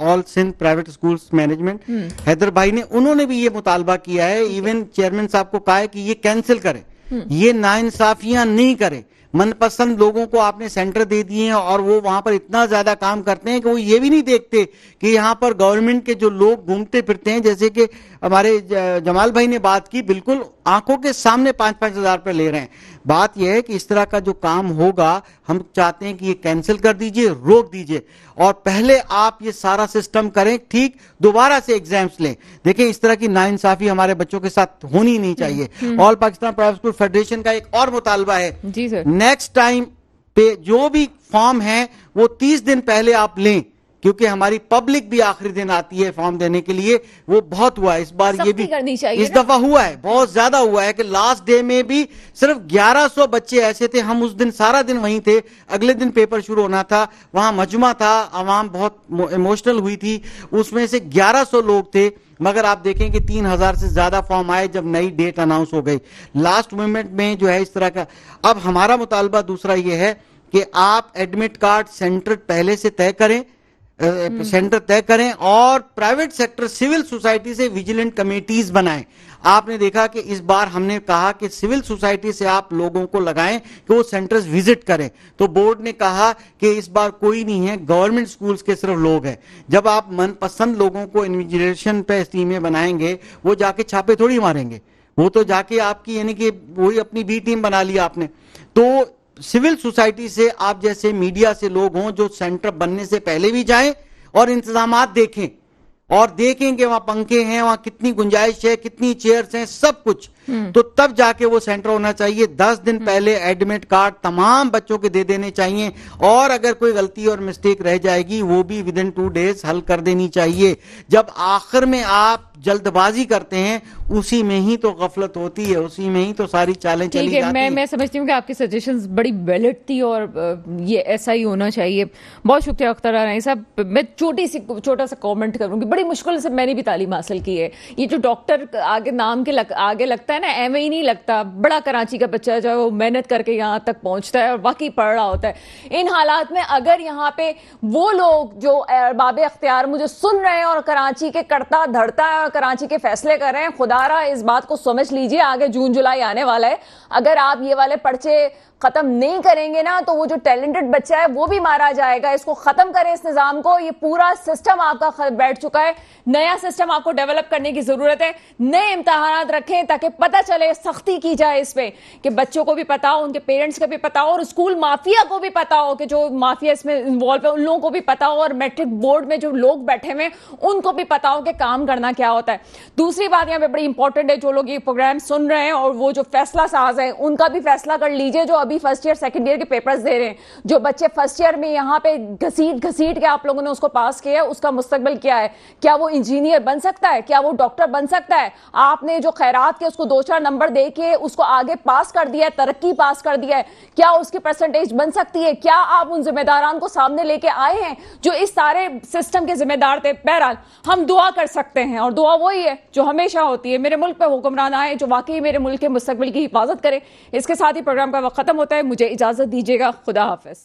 B: all Sindh private schools management, Haider بھائی نے, انہوں نے بھی یہ مطالبہ کیا ہے. ایون چیئرمین صاحب کو کہا ہے کہ یہ کینسل کرے, یہ ناانصافیاں نہیں کرے. من پسند لوگوں کو آپ نے سینٹر دے دیے ہیں اور وہ وہاں پر اتنا زیادہ کام کرتے ہیں کہ وہ یہ بھی نہیں دیکھتے کہ یہاں پر گورنمنٹ کے جو لوگ گھومتے پھرتے ہیں, جیسے کہ ہمارے جمال بھائی نے بات کی, بالکل آنکھوں کے سامنے 5-5 ہزار پر لے رہے ہیں. بات یہ ہے کہ اس طرح کا جو کام ہوگا ہم چاہتے ہیں کہ یہ کینسل کر دیجئے, روک دیجئے, اور پہلے آپ یہ سارا سسٹم کریں, ٹھیک, دوبارہ سے ایگزامز لیں. دیکھیں اس طرح کی ناانصافی ہمارے بچوں کے ساتھ ہونی نہیں چاہیے. آل پاکستان پرائیویٹ اسکول فیڈریشن کا ایک اور مطالبہ ہے,
A: جی سر,
B: نیکسٹ ٹائم پہ جو بھی فارم ہے وہ 30 دن پہلے آپ لیں, کیونکہ ہماری پبلک بھی آخری دن آتی ہے فارم دینے کے لیے. وہ بہت ہوا ہے اس بار, یہ بھی اس دفعہ ہوا ہے, بہت زیادہ ہوا ہے کہ لاسٹ ڈے میں بھی صرف 1100 بچے ایسے تھے. ہم اس دن سارا دن وہیں تھے, اگلے دن پیپر شروع ہونا تھا, وہاں مجمع تھا, عوام بہت ایموشنل ہوئی تھی, اس میں سے 1100 لوگ تھے. مگر آپ دیکھیں کہ 3000 سے زیادہ فارم آئے جب نئی ڈیٹ اناؤنس ہو گئی لاسٹ مومنٹ میں جو ہے اس طرح کا. اب ہمارا مطالبہ دوسرا یہ ہے کہ آپ ایڈمٹ کارڈ سینٹر پہلے سے طے کریں, اور پرائیویٹ سیکٹر سول سوسائٹی سے ویجیلنٹ کمیٹیز بنائیں. آپ نے دیکھا کہ اس بار ہم نے کہا کہ سول سوسائٹی سے آپ لوگوں کو لگائیں کہ وہ سینٹرز وزٹ کریں, تو بورڈ نے کہا کہ اس بار کوئی نہیں ہے, گورنمنٹ سکولز کے صرف لوگ ہیں. جب آپ من پسند لوگوں کو انویجیلیشن پہ ٹیمیں بنائیں گے, وہ جا کے چھاپے تھوڑی ماریں گے, وہ تو جا کے آپ کی یعنی کہ وہی اپنی بی ٹیم بنا لیا آپ نے. تو سول سوسائٹی سے آپ جیسے میڈیا سے لوگ ہوں جو سینٹر بننے سے پہلے بھی جائیں اور انتظامات دیکھیں, اور دیکھیں کہ وہاں پنکھے ہیں, وہاں کتنی گنجائش ہے, کتنی چیئرز ہیں, سب کچھ, تو تب جا کے وہ سینٹر ہونا چاہیے. 10 دن پہلے ایڈمٹ کارڈ تمام بچوں کے دے دینے چاہیے, اور اگر کوئی غلطی اور مسٹیک رہ جائے گی وہ بھی ودن 2 days حل کر دینی چاہیے. جب آخر میں آپ جلد بازی کرتے ہیں اسی میں ہی تو غفلت ہوتی ہے, اسی میں ہی تو ساری چالیں چلی جاتی ہیں.
A: میں سمجھتی ہوں کہ آپ کی سجیشنز بڑی ویلڈ تھی اور یہ ایسا ہی ہونا چاہیے. بہت شکریہ اختر رانی صاحب. میں چھوٹا سا کامنٹ کروں گی, بڑی مشکل سے میں نے بھی تعلیم حاصل کی ہے. یہ جو ڈاکٹر آگے نام کے آگے لگتا ہے نا, ایویں ہی نہیں لگتا. بڑا کراچی کا بچہ جو ہے وہ محنت کر کے یہاں تک پہنچتا ہے اور واقعی پڑھ رہا ہوتا ہے. ان حالات میں اگر یہاں پہ وہ لوگ جو ارباب اختیار مجھے سن رہے ہیں اور کراچی کے کرتا دھڑتا ہے اور کراچی کے فیصلے کر رہے ہیں, خدا را اس بات کو سمجھ لیجئے, آگے جون جولائی آنے والا ہے. اگر آپ یہ والے پرچے ختم نہیں کریں گے نا تو وہ جو ٹیلنٹڈ بچہ ہے وہ بھی مارا جائے گا. اس کو ختم کریں, اس نظام کو. یہ پورا سسٹم آپ کا بیٹھ چکا ہے, نیا سسٹم آپ کو ڈیولپ کرنے کی ضرورت ہے. نئے امتحانات رکھیں تاکہ پتہ چلے, سختی کی جائے اس پہ, کہ بچوں کو بھی پتا ہو, ان کے پیرنٹس کو بھی پتا ہو, اور اسکول مافیا کو بھی پتا ہو کہ جو مافیا اس میں انوالو ہے ان لوگوں کو بھی پتا ہو, اور میٹرک بورڈ میں جو لوگ بیٹھے ہوئے ان کو بھی پتا ہو کہ کام کرنا کیا ہوتا ہے. دوسری بات یہاں پہ بڑی امپورٹنٹ ہے, جو لوگ یہ پروگرام سن رہے ہیں اور وہ جو فیصلہ ساز ہیں ان کا بھی فیصلہ کر لیجئے, جو ابھی فرسٹ ایئر سیکنڈ ایئر کے پیپرز دے رہے ہیں. جو بچے فرسٹ ایئر میں یہاں پہ گھسیٹ کے آپ لوگوں نے اس کو پاس کیا ہے, اس کا مستقبل کیا ہے؟ کیا وہ انجینئر بن سکتا ہے؟ کیا وہ ڈاکٹر بن سکتا ہے؟ آپ نے جو خیرات کے اس کو 2-4 نمبر دے کے اس کو آگے پاس کر دیا ہے, ترقی پاس کر دیا ہے, کیا اس کی پرسنٹیج بن سکتی ہے؟ کیا آپ ان ذمہ داران کو سامنے لے کے آئے ہیں جو اس سارے سسٹم کے ذمہ دار تھے؟ بہرحال ہم دعا کر سکتے ہیں, اور دعا وہی ہے جو ہمیشہ ہوتی ہے, میرے ملک پہ حکمران آئے جو واقعی میرے ملک کے مستقبل کی حفاظت کرے. اس کے ساتھ ہی پروگرام کا وقت ختم ہوتا ہے. مجھے اجازت دیجیے گا. خدا حافظ.